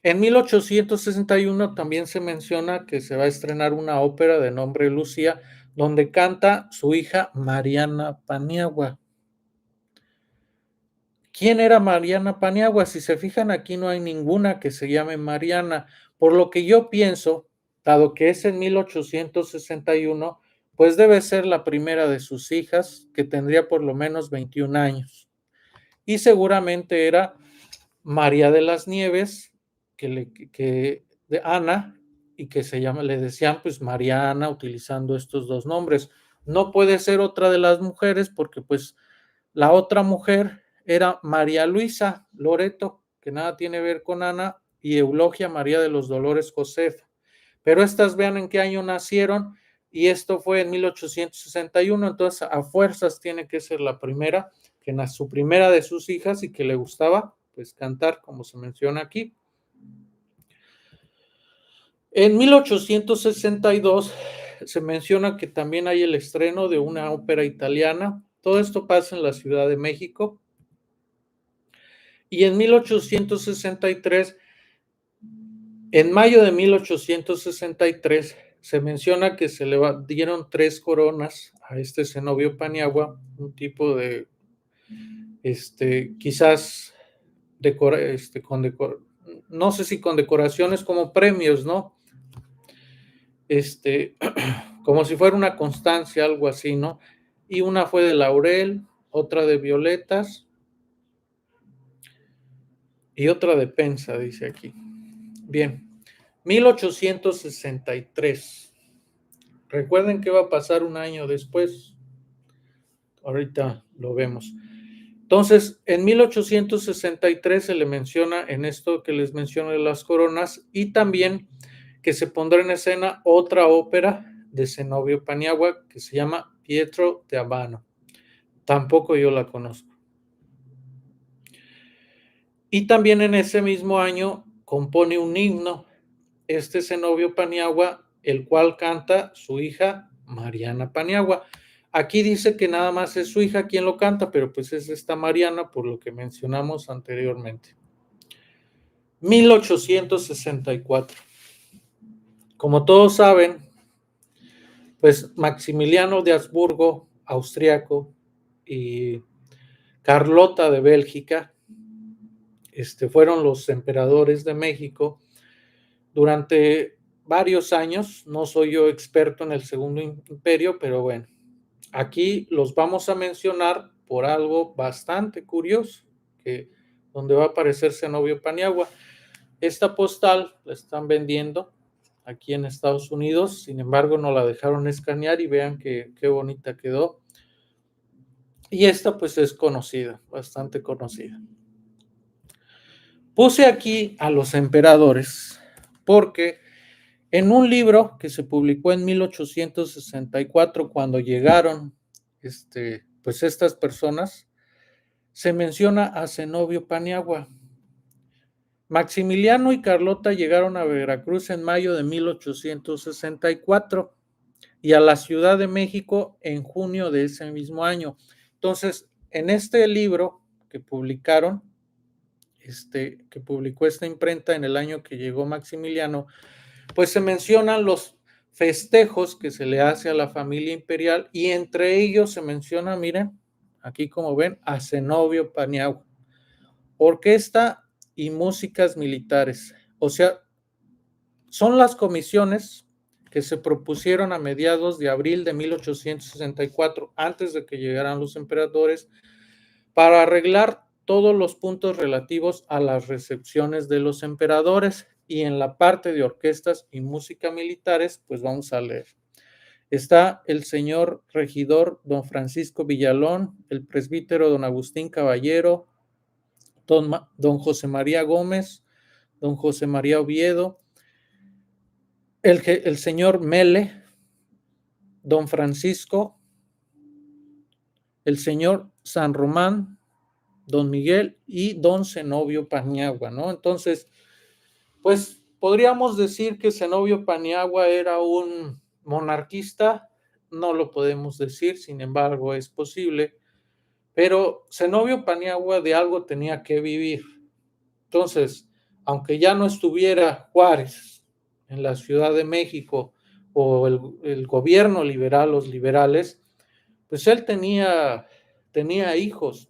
En 1861 también se menciona que se va a estrenar una ópera de nombre Lucía, donde canta su hija Mariana Paniagua. ¿Quién era Mariana Paniagua? Si se fijan, aquí no hay ninguna que se llame Mariana, por lo que yo pienso, dado que es en 1861, pues debe ser la primera de sus hijas, que tendría por lo menos 21 años. Y seguramente era María de las Nieves, de Ana, y que le decían pues Mariana, utilizando estos dos nombres. No puede ser otra de las mujeres, porque pues la otra mujer era María Luisa Loreto, que nada tiene que ver con Ana, y Eulogia María de los Dolores Josefa. Pero estas, vean en qué año nacieron, y esto fue en 1861, entonces a fuerzas tiene que ser la primera, que su primera de sus hijas, y que le gustaba pues cantar, como se menciona aquí. En 1862 se menciona que también hay el estreno de una ópera italiana. Todo esto pasa en la Ciudad de México. Y en 1863 En mayo de 1863 se menciona que se le dieron 3 coronas a este cenobio Paniagua, un tipo de, quizás, no sé si con decoraciones como premios, ¿no? Como si fuera una constancia, algo así, ¿no? Y una fue de laurel, otra de violetas y otra de pensa, dice aquí. Bien, 1863. Recuerden que va a pasar un año después. Ahorita lo vemos. Entonces, en 1863 se le menciona en esto que les menciono de las coronas y también que se pondrá en escena otra ópera de Zenobio Paniagua que se llama Pietro de Abano. Tampoco yo la conozco. Y también en ese mismo año compone un himno, este Zenobio Paniagua, el cual canta su hija Mariana Paniagua. Aquí dice que nada más es su hija quien lo canta, pero pues es esta Mariana por lo que mencionamos anteriormente. 1864. Como todos saben, pues Maximiliano de Habsburgo, austriaco, y Carlota de Bélgica, fueron los emperadores de México durante varios años. No soy yo experto en el Segundo Imperio, pero bueno, aquí los vamos a mencionar por algo bastante curioso, donde va a aparecer Zenobio Paniagua. Esta postal la están vendiendo aquí en Estados Unidos, sin embargo no la dejaron escanear y vean qué bonita quedó. Y esta pues es conocida, bastante conocida. Puse aquí a los emperadores porque en un libro que se publicó en 1864, cuando llegaron pues estas personas, se menciona a Zenobio Paniagua. Maximiliano y Carlota llegaron a Veracruz en mayo de 1864 y a la Ciudad de México en junio de ese mismo año. Entonces, en este libro que publicaron, que publicó esta imprenta en el año que llegó Maximiliano, pues se mencionan los festejos que se le hace a la familia imperial y entre ellos se menciona, miren, aquí como ven, a Zenobio Paniagua, orquesta y músicas militares. O sea, son las comisiones que se propusieron a mediados de abril de 1864, antes de que llegaran los emperadores, para arreglar todos los puntos relativos a las recepciones de los emperadores. Y en la parte de orquestas y música militares, pues vamos a leer. Está el señor regidor don Francisco Villalón, el presbítero don Agustín Caballero, don José María Gómez, don José María Oviedo, el señor Mele, don Francisco, el señor San Román, don Miguel y don Zenobio Paniagua, ¿no? Entonces, pues podríamos decir que Zenobio Paniagua era un monarquista, no lo podemos decir, sin embargo es posible, pero Zenobio Paniagua de algo tenía que vivir. Entonces, aunque ya no estuviera Juárez en la Ciudad de México o el gobierno liberal, los liberales, pues él tenía hijos.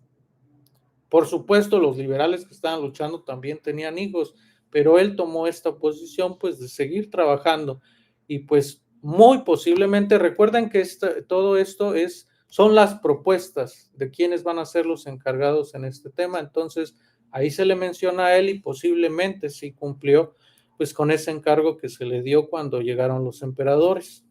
Por supuesto, los liberales que estaban luchando también tenían hijos, pero él tomó esta posición pues de seguir trabajando y pues muy posiblemente, recuerden que todo esto son las propuestas de quienes van a ser los encargados en este tema, entonces ahí se le menciona a él y posiblemente sí cumplió pues con ese encargo que se le dio cuando llegaron los emperadores.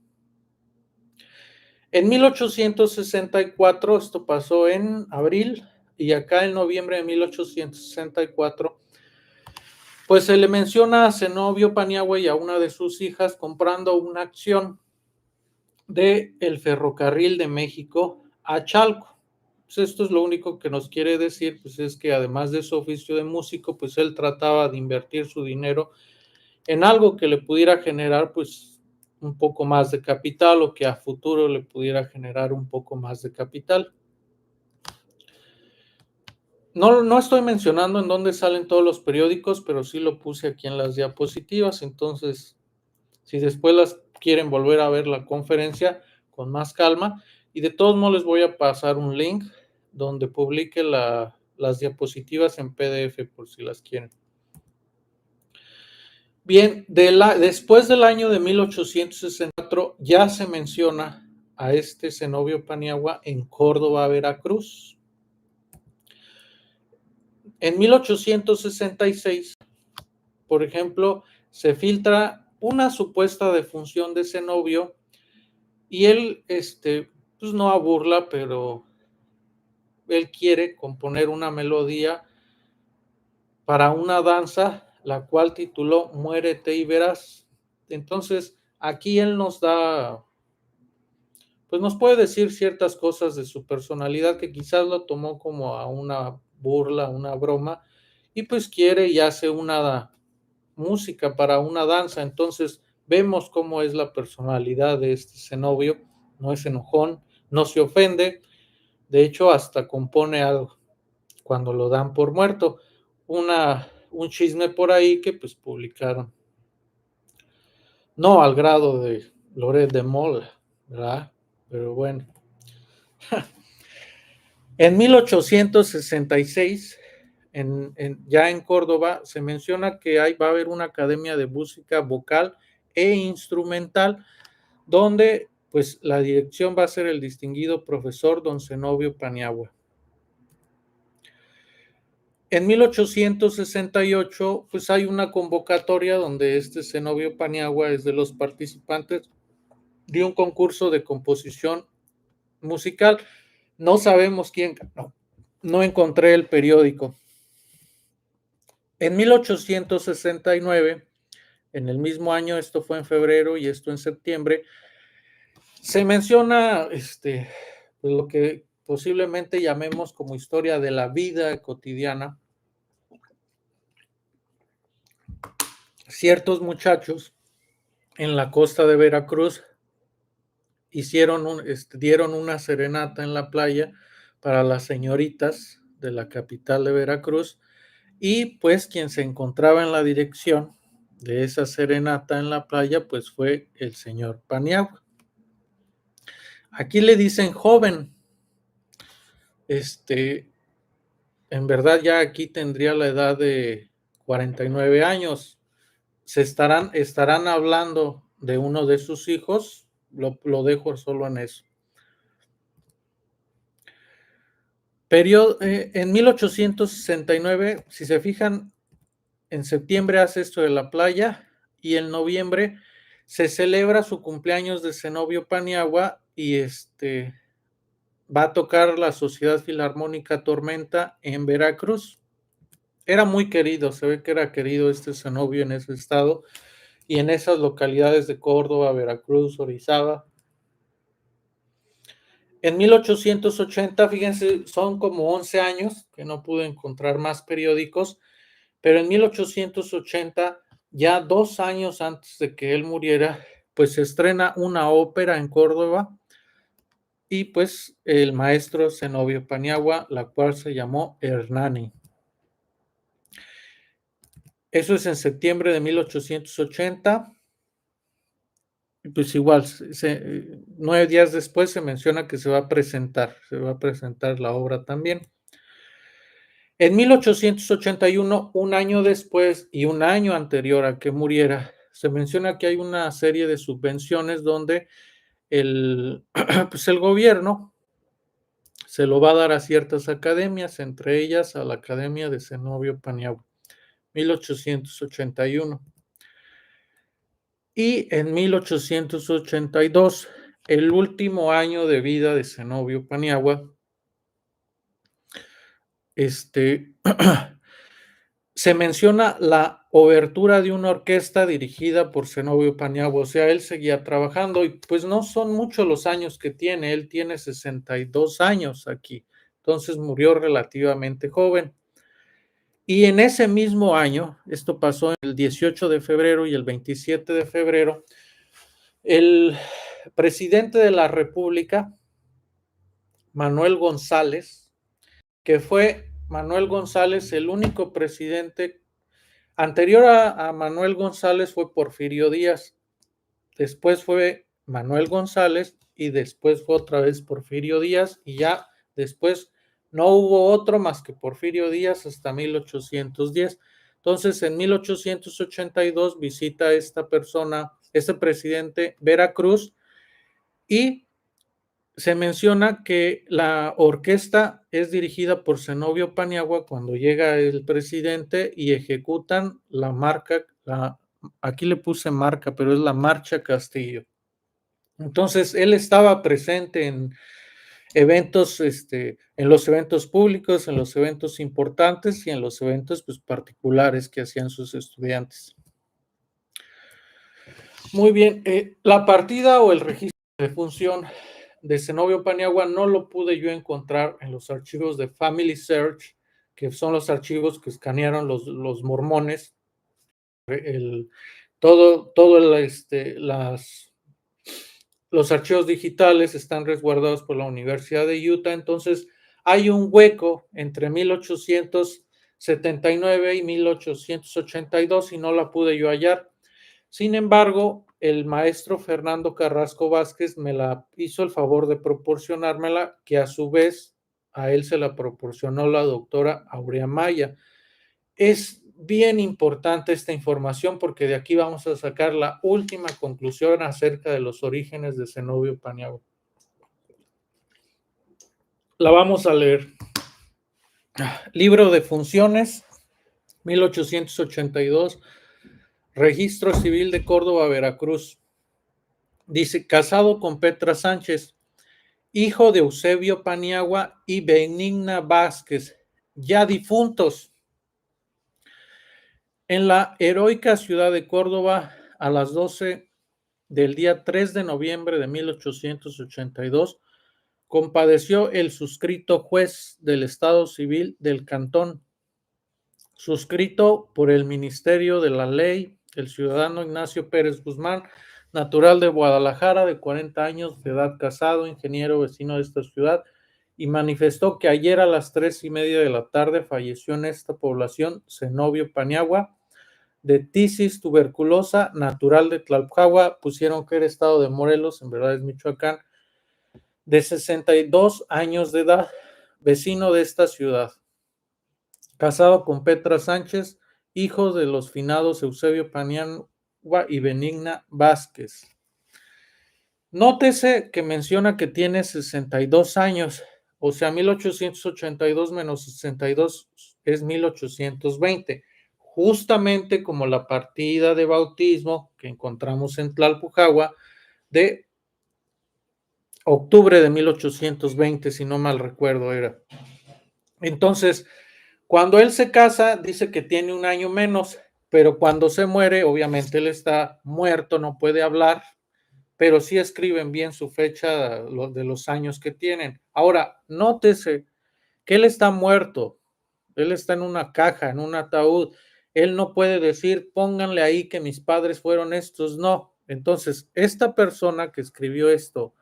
En 1864, esto pasó en abril, y acá en noviembre de 1864, pues se le menciona a Zenobio Paniagua y a una de sus hijas comprando una acción del ferrocarril de México a Chalco. Pues esto es lo único que nos quiere decir, pues es que además de su oficio de músico, pues él trataba de invertir su dinero en algo que le pudiera generar pues un poco más de capital o que a futuro le pudiera generar un poco más de capital. No estoy mencionando en dónde salen todos los periódicos, pero sí lo puse aquí en las diapositivas. Entonces, si después las quieren volver a ver la conferencia con más calma, y de todos modos les voy a pasar un link donde publique las diapositivas en PDF por si las quieren. Bien, después del año de 1864 ya se menciona a este Zenobio Paniagua en Córdoba, Veracruz. En 1866, por ejemplo, se filtra una supuesta defunción de Zenobio y él, pues no a burla, pero él quiere componer una melodía para una danza, la cual tituló Muérete y verás. Entonces, aquí él nos da, pues nos puede decir ciertas cosas de su personalidad que quizás lo tomó como a una burla, una broma, y pues quiere y hace una música para una danza. Entonces, vemos cómo es la personalidad de este Zenobio, no es enojón, no se ofende, de hecho, hasta compone algo cuando lo dan por muerto. Un chisme por ahí que pues publicaron. No al grado de Loret de Mola, ¿verdad? Pero bueno. En 1866, ya en Córdoba, se menciona que va a haber una academia de música vocal e instrumental, donde pues la dirección va a ser el distinguido profesor don Zenobio Paniagua. En 1868, pues hay una convocatoria donde este Zenobio Paniagua es de los participantes de un concurso de composición musical. No sabemos quién ganó. No encontré el periódico. En 1869, en el mismo año, esto fue en febrero y esto en septiembre, se menciona pues lo que posiblemente llamemos como historia de la vida cotidiana. Ciertos muchachos en la costa de Veracruz dieron una serenata en la playa para las señoritas de la capital de Veracruz, y pues quien se encontraba en la dirección de esa serenata en la playa pues fue el señor Paniagua. Aquí le dicen joven, en verdad ya aquí tendría la edad de 49 años. Estarán hablando de uno de sus hijos, lo dejo solo en eso. En 1869, si se fijan, en septiembre hace esto de la playa y en noviembre se celebra su cumpleaños de Zenobio Paniagua y va a tocar la Sociedad Filarmónica Tormenta en Veracruz. Era muy querido, se ve que era querido este Zenobio en ese estado y en esas localidades de Córdoba, Veracruz, Orizaba. En 1880, fíjense, son como 11 años que no pude encontrar más periódicos, pero en 1880, ya 2 años antes de que él muriera, pues se estrena una ópera en Córdoba y pues el maestro Zenobio Paniagua, la cual se llamó Hernani. Eso es en septiembre de 1880. Pues igual, 9 días después se menciona que se va a presentar la obra también. En 1881, un año después y un año anterior a que muriera, se menciona que hay una serie de subvenciones donde pues el gobierno se lo va a dar a ciertas academias, entre ellas a la Academia de Zenobio Paniagua, 1881. Y en 1882, el último año de vida de Zenobio Paniagua, se menciona la obertura de una orquesta dirigida por Zenobio Paniagua, o sea, él seguía trabajando y pues no son muchos los años que tiene, él tiene 62 años aquí, entonces murió relativamente joven. Y en ese mismo año, esto pasó el 18 de febrero y el 27 de febrero, el presidente de la República, Manuel González, que fue Manuel González, el único presidente anterior a Manuel González fue Porfirio Díaz, después fue Manuel González y después fue otra vez Porfirio Díaz y ya después no hubo otro más que Porfirio Díaz hasta 1810. Entonces, en 1882 visita esta persona, este presidente, Veracruz, y se menciona que la orquesta es dirigida por Zenobio Paniagua cuando llega el presidente y ejecutan la marca, aquí le puse marca, pero es la Marcha Castillo. Entonces, él estaba presente en eventos, en los eventos públicos, en los eventos importantes y en los eventos pues, particulares que hacían sus estudiantes. Muy bien, la partida o el registro de función de Zenobio Paniagua no lo pude yo encontrar en los archivos de Family Search, que son los archivos que escanearon los mormones. Los archivos digitales están resguardados por la Universidad de Utah, entonces hay un hueco entre 1879 y 1882 y no la pude yo hallar. Sin embargo, el maestro Fernando Carrasco Vázquez me la hizo el favor de proporcionármela, que a su vez a él se la proporcionó la doctora Aurea Maya. Es bien importante esta información porque de aquí vamos a sacar la última conclusión acerca de los orígenes de Zenobio Paniagua. La vamos a leer. Libro de funciones, 1882, Registro Civil de Córdoba, Veracruz. Dice, casado con Petra Sánchez, hijo de Eusebio Paniagua y Benigna Vázquez, ya difuntos. En la heroica ciudad de Córdoba, a las 12 del día 3 de noviembre de 1882, compadeció el suscrito juez del Estado Civil del Cantón, suscrito por el Ministerio de la Ley, el ciudadano Ignacio Pérez Guzmán, natural de Guadalajara, de 40 años de edad, casado, ingeniero, vecino de esta ciudad, y manifestó que ayer a las 3:30 de la tarde falleció en esta población Zenobio Paniagua, de tisis tuberculosa, natural de Tlalpujahua, pusieron que era estado de Morelos, en verdad es Michoacán, de 62 años de edad, vecino de esta ciudad, casado con Petra Sánchez, hijo de los finados Eusebio Paniagua y Benigna Vázquez. Nótese que menciona que tiene 62 años, o sea, 1882 menos 62 es 1820, justamente como la partida de bautismo que encontramos en Tlalpujahua de octubre de 1820, si no mal recuerdo era. Entonces, cuando él se casa, dice que tiene un año menos, pero cuando se muere, obviamente él está muerto, no puede hablar, pero sí escriben bien su fecha de los años que tienen. Ahora, nótese que él está muerto, él está en una caja, en un ataúd, él no puede decir, pónganle ahí que mis padres fueron estos, no. Entonces, esta persona que escribió esto,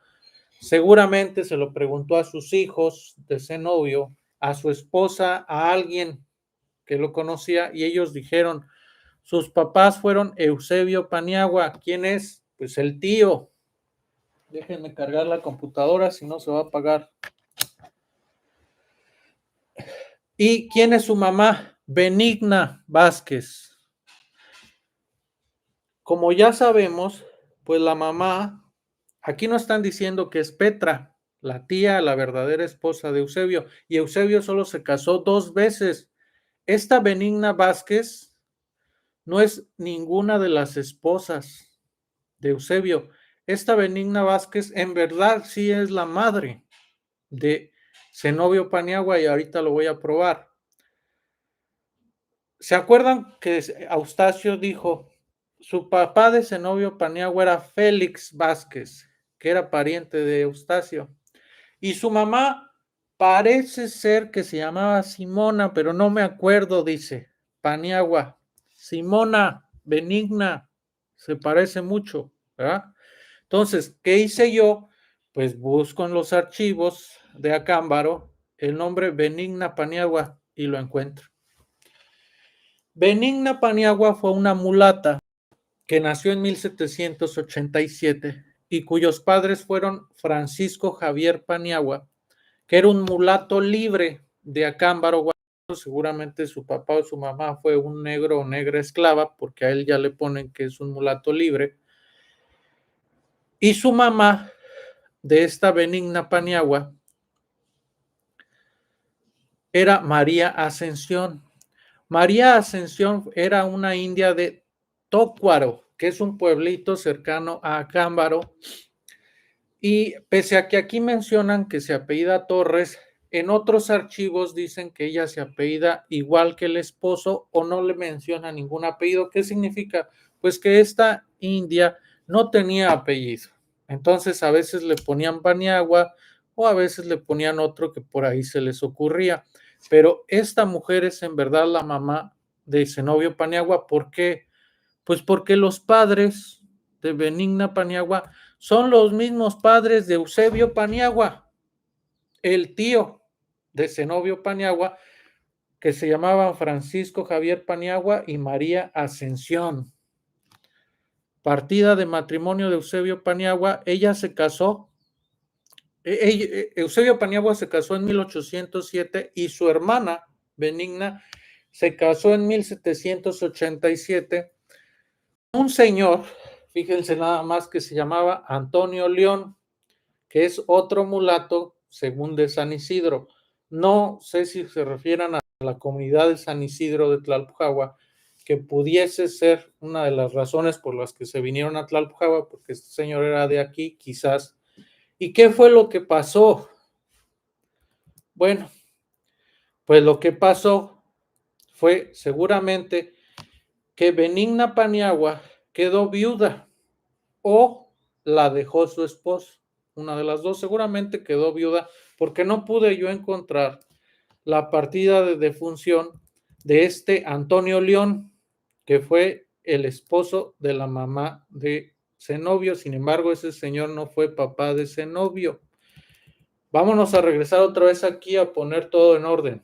seguramente se lo preguntó a sus hijos de ese novio, a su esposa, a alguien que lo conocía, y ellos dijeron, sus papás fueron Eusebio Paniagua. ¿Quién es? Pues el tío. Déjenme cargar la computadora, si no se va a apagar. ¿Y quién es su mamá? Benigna Vázquez. Como ya sabemos, pues la mamá, aquí no están diciendo que es Petra, la tía, la verdadera esposa de Eusebio, y Eusebio solo se casó 2 veces. Esta Benigna Vázquez no es ninguna de las esposas de Eusebio. Esta Benigna Vázquez en verdad sí es la madre de Zenobio Paniagua y ahorita lo voy a probar. ¿Se acuerdan que Eustacio dijo, su papá de Zenobio Paniagua era Félix Vázquez, que era pariente de Eustacio? Y su mamá parece ser que se llamaba Simona, pero no me acuerdo, dice Paniagua. Simona, Benigna, se parece mucho, ¿verdad? Entonces, ¿qué hice yo? Pues busco en los archivos de Acámbaro el nombre Benigna Paniagua. y lo encuentra. Benigna Paniagua fue una mulata que nació en 1787 y cuyos padres fueron Francisco Javier Paniagua, que era un mulato libre de Acámbaro, Guanajuato. Seguramente su papá o su mamá fue un negro o negra esclava, porque a él ya le ponen que es un mulato libre. Y su mamá, de esta Benigna Paniagua, era María Ascensión. María Ascensión era una india de Tócuaro, que es un pueblito cercano a Acámbaro. Y pese a que aquí mencionan que se apellida Torres, en otros archivos dicen que ella se apellida igual que el esposo o no le menciona ningún apellido. ¿Qué significa? Pues que esta india no tenía apellido. Entonces a veces le ponían Paniagua o a veces le ponían otro que por ahí se les ocurría. Pero esta mujer es en verdad la mamá de Zenobio Paniagua. ¿Por qué? Pues porque los padres de Benigna Paniagua son los mismos padres de Eusebio Paniagua, el tío de Zenobio Paniagua, que se llamaban Francisco Javier Paniagua y María Ascensión. Partida de matrimonio de Eusebio Paniagua, ella se casó. Eusebio Paniagua se casó en 1807 y su hermana Benigna se casó en 1787. Un señor, fíjense nada más, que se llamaba Antonio León, que es otro mulato según de San Isidro. No sé si se refieran a la comunidad de San Isidro de Tlalpujahua, que pudiese ser una de las razones por las que se vinieron a Tlalpujahua, porque este señor era de aquí, quizás. ¿Y qué fue lo que pasó? Bueno, pues lo que pasó fue seguramente que Benigna Paniagua quedó viuda o la dejó su esposo. Una de las dos, seguramente quedó viuda, porque no pude yo encontrar la partida de defunción de este Antonio León, que fue el esposo de la mamá de Zenobio. Sin embargo, ese señor no fue papá de Zenobio. Vámonos a regresar otra vez aquí a poner todo en orden.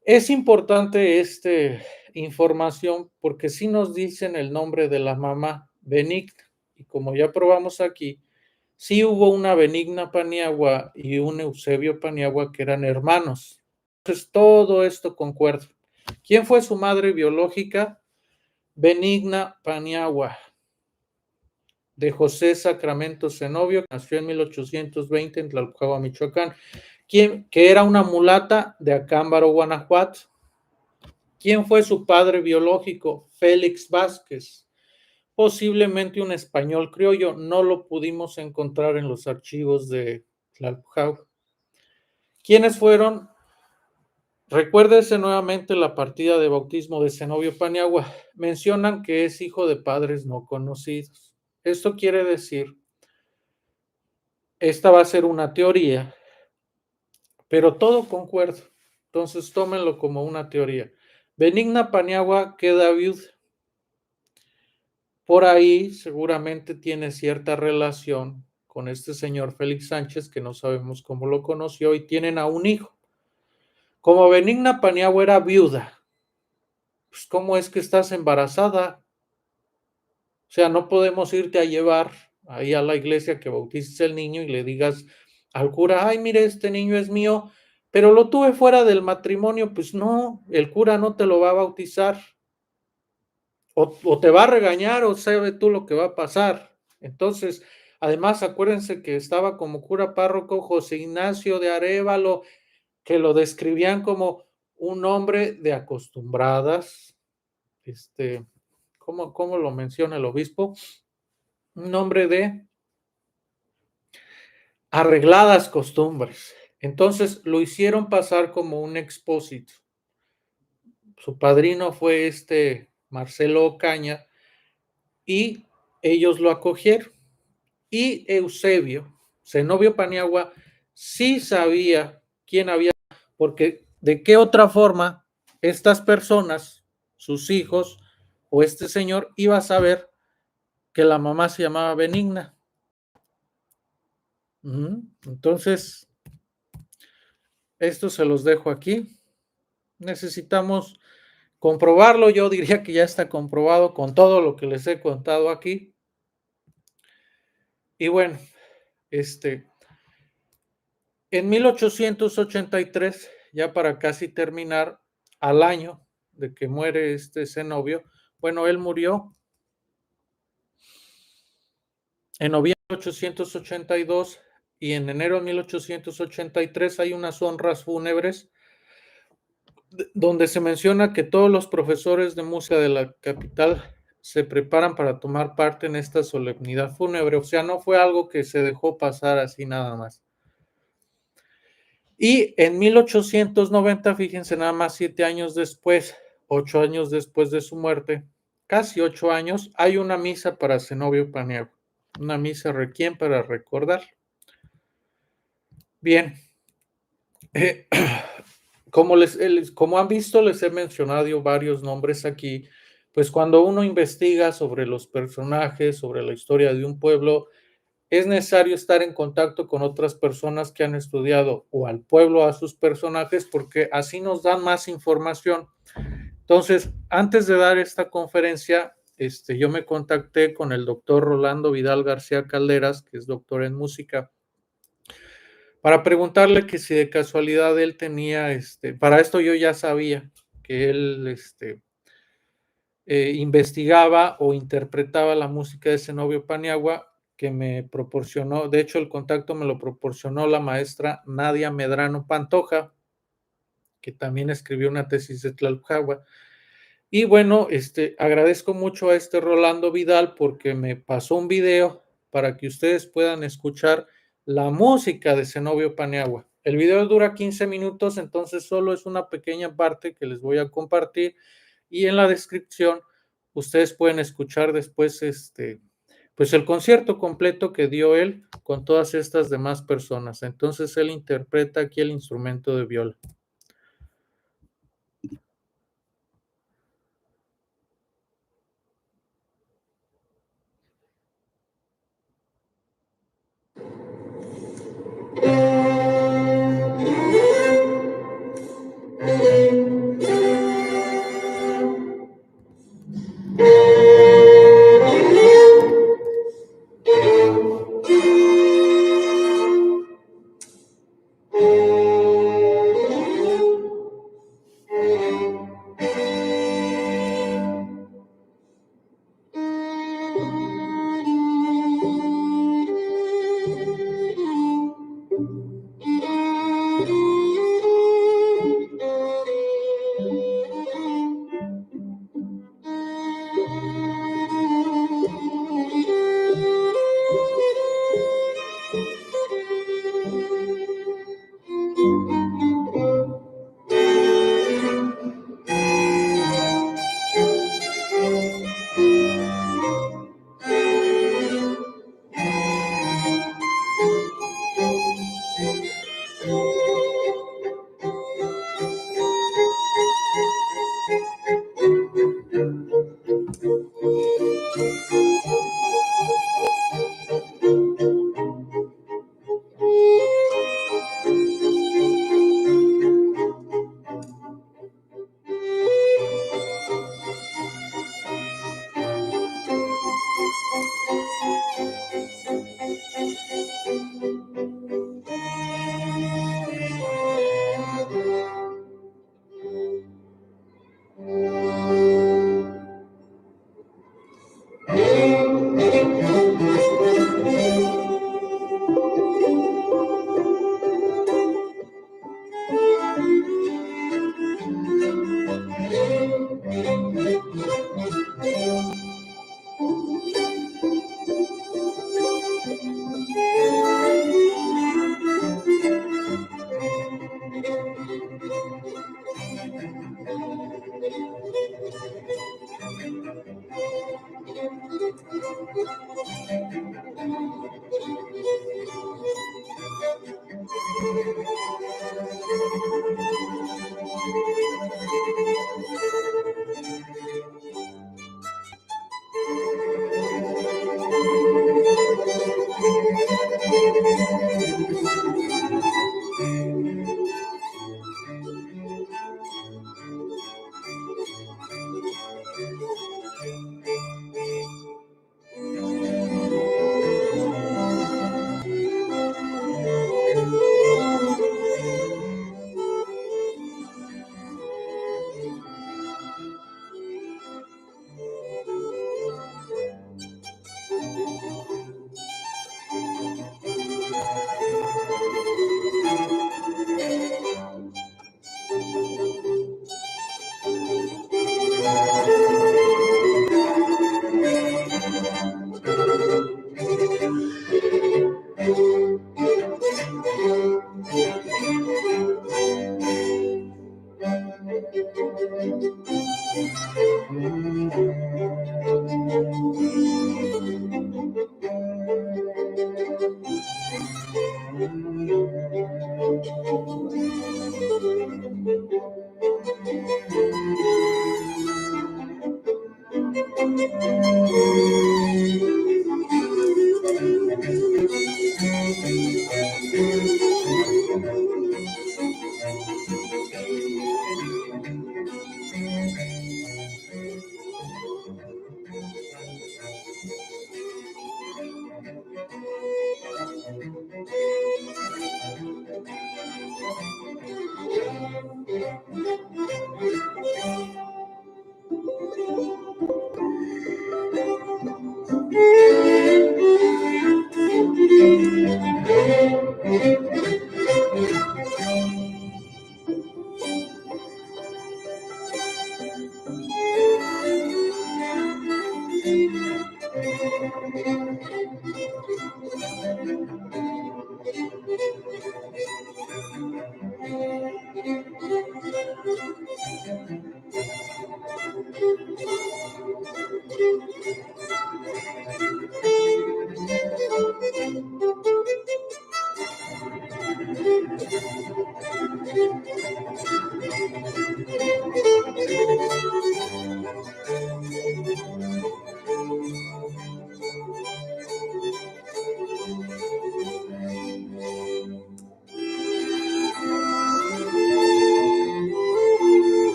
Es importante esta información porque sí nos dicen el nombre de la mamá, Benigna, y como ya probamos aquí, sí hubo una Benigna Paniagua y un Eusebio Paniagua que eran hermanos. Entonces todo esto concuerda. ¿Quién fue su madre biológica? Benigna Paniagua, de José Sacramento Zenobio, que nació en 1820 en Tlalpujahua, Michoacán, que era una mulata de Acámbaro, Guanajuato. ¿Quién fue su padre biológico? Félix Vázquez, posiblemente un español criollo. No lo pudimos encontrar en los archivos de Tlalpujahua. ¿Quiénes fueron? Recuérdese nuevamente la partida de bautismo de Zenobio Paniagua. Mencionan que es hijo de padres no conocidos. Esto quiere decir, esta va a ser una teoría, pero todo concuerda. Entonces tómenlo como una teoría. Benigna Paniagua queda viuda. Por ahí seguramente tiene cierta relación con este señor Félix Sánchez, que no sabemos cómo lo conoció, y tienen a un hijo. Como Benigna Paniagua era viuda, pues ¿cómo es que estás embarazada? O sea, no podemos irte a llevar ahí a la iglesia que bautices el niño y le digas al cura, ay, mire, este niño es mío, pero lo tuve fuera del matrimonio. Pues no, el cura no te lo va a bautizar. O te va a regañar o sabe tú lo que va a pasar. Entonces, además, acuérdense que estaba como cura párroco José Ignacio de Arévalo, que lo describían como un hombre de acostumbradas, ¿cómo lo menciona el obispo? Un hombre de arregladas costumbres. Entonces, lo hicieron pasar como un expósito. Su padrino fue Marcelo Ocaña y ellos lo acogieron. Y Eusebio, Zenobio Paniagua, sí sabía quién había, porque de qué otra forma estas personas, sus hijos o este señor, iba a saber que la mamá se llamaba Benigna. Entonces, Esto se los dejo aquí. Necesitamos comprobarlo. Yo diría que ya está comprobado con todo lo que les he contado aquí. Y bueno, en 1883, ya para casi terminar, al año de que muere este cenobio, bueno, él murió en noviembre de 1882 y en enero de 1883 hay unas honras fúnebres donde se menciona que todos los profesores de música de la capital se preparan para tomar parte en esta solemnidad fúnebre. O sea, no fue algo que se dejó pasar así nada más. Y en 1890, fíjense nada más, 7 años después, 8 años después de su muerte, casi 8 años, hay una misa para Zenobio Paniagua, una misa requiem para recordar. Bien, como han visto, les he mencionado varios nombres aquí, pues cuando uno investiga sobre los personajes, sobre la historia de un pueblo, es necesario estar en contacto con otras personas que han estudiado o al pueblo, a sus personajes, porque así nos dan más información. Entonces, antes de dar esta conferencia, yo me contacté con el doctor Rolando Vidal García Calderas, que es doctor en música, para preguntarle que si de casualidad él tenía, para esto yo ya sabía que él, investigaba o interpretaba la música de Zenobio Paniagua, que me proporcionó, de hecho el contacto me lo proporcionó la maestra Nadia Medrano Pantoja, que también escribió una tesis de Tlalpujahua. Y bueno, agradezco mucho a Rolando Vidal porque me pasó un video para que ustedes puedan escuchar la música de Zenobio Paniagua. El video dura 15 minutos, entonces solo es una pequeña parte que les voy a compartir y en la descripción ustedes pueden escuchar después pues el concierto completo que dio él con todas estas demás personas. Entonces él interpreta aquí el instrumento de viola.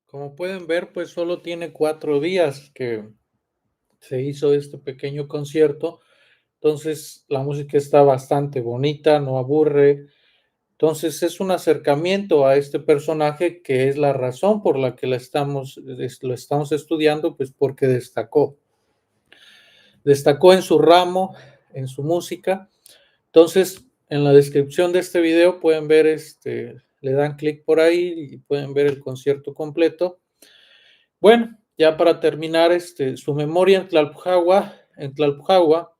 Como pueden ver, pues solo tiene 4 días que se hizo este pequeño concierto. Entonces, la música está bastante bonita, no aburre. Entonces, es un acercamiento a este personaje que es la razón por la que lo estamos estudiando, pues porque destacó. Destacó en su ramo, en su música. Entonces, en la descripción de este video pueden ver, le dan clic por ahí y pueden ver el concierto completo. Bueno, ya para terminar, su memoria en Tlalpujahua,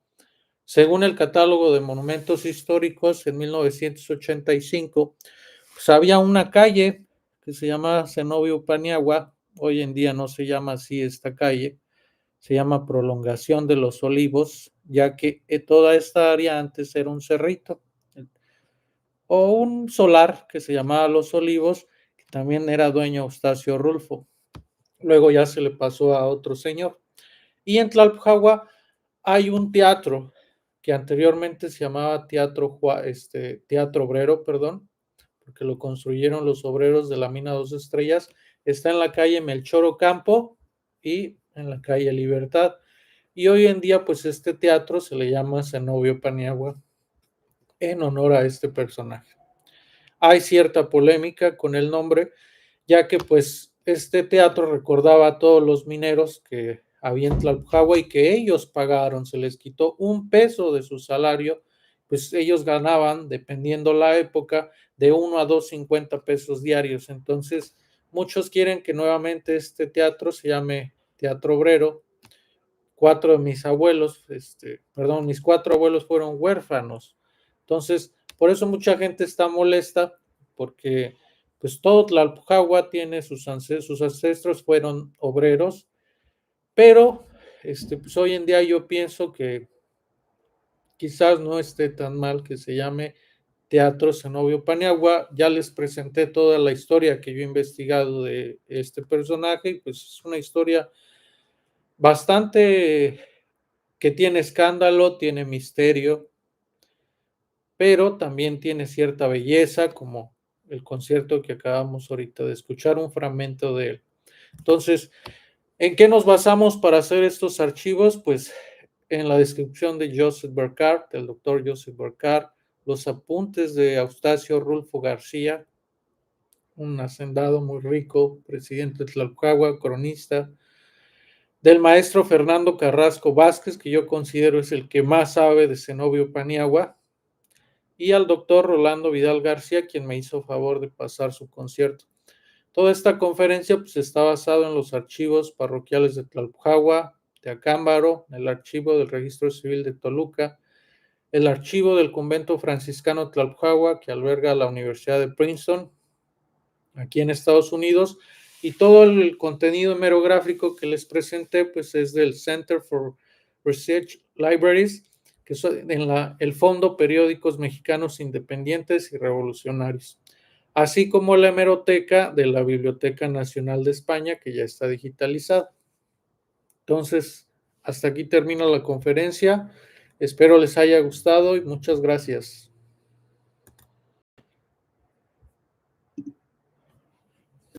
según el catálogo de monumentos históricos en 1985, pues había una calle que se llama Zenobio Paniagua. Hoy en día no se llama así esta calle, se llama Prolongación de los Olivos, ya que toda esta área antes era un cerrito o un solar que se llamaba Los Olivos, que también era dueño Eustacio Rulfo. Luego ya se le pasó a otro señor. Y en Tlalpujahua hay un teatro que anteriormente se llamaba Teatro Obrero, perdón, porque lo construyeron los obreros de la mina Dos Estrellas. Está en la calle Melchor Ocampo y en la calle Libertad. Y hoy en día, pues este teatro se le llama Zenobio Paniagua en honor a este personaje. Hay cierta polémica con el nombre, ya que pues este teatro recordaba a todos los mineros que había en Tlalpujahua y que ellos pagaron, se les quitó un peso de su salario, pues ellos ganaban, dependiendo la época, de 1 a 2.50 pesos diarios. Entonces, muchos quieren que nuevamente este teatro se llame Teatro Obrero. Mis 4 abuelos fueron huérfanos. Entonces, por eso mucha gente está molesta, porque pues todo Tlalpujahua tiene sus ancestros fueron obreros, pero pues hoy en día yo pienso que quizás no esté tan mal que se llame Teatro Zenobio Paniagua. Ya les presenté toda la historia que yo he investigado de este personaje, y pues es una historia bastante que tiene escándalo, tiene misterio, pero también tiene cierta belleza, como el concierto que acabamos ahorita de escuchar, un fragmento de él. Entonces, ¿en qué nos basamos para hacer estos archivos? Pues en la descripción de Joseph Burckhardt, del doctor Joseph Burckhardt, los apuntes de Eustacio Rulfo García, un hacendado muy rico, presidente de Tlalpujahua, cronista, del maestro Fernando Carrasco Vázquez, que yo considero es el que más sabe de Zenobio Paniagua, y al doctor Rolando Vidal García, quien me hizo favor de pasar su concierto. Toda esta conferencia pues, está basada en los archivos parroquiales de Tlalpujahua, de Acámbaro, el archivo del Registro Civil de Toluca, el archivo del convento franciscano Tlalpujahua, que alberga la Universidad de Princeton, aquí en Estados Unidos, y todo el contenido hemerográfico que les presenté, pues es del Center for Research Libraries, que es el Fondo Periódicos Mexicanos Independientes y Revolucionarios, así como la hemeroteca de la Biblioteca Nacional de España, que ya está digitalizada. Entonces, hasta aquí termino la conferencia. Espero les haya gustado y muchas gracias.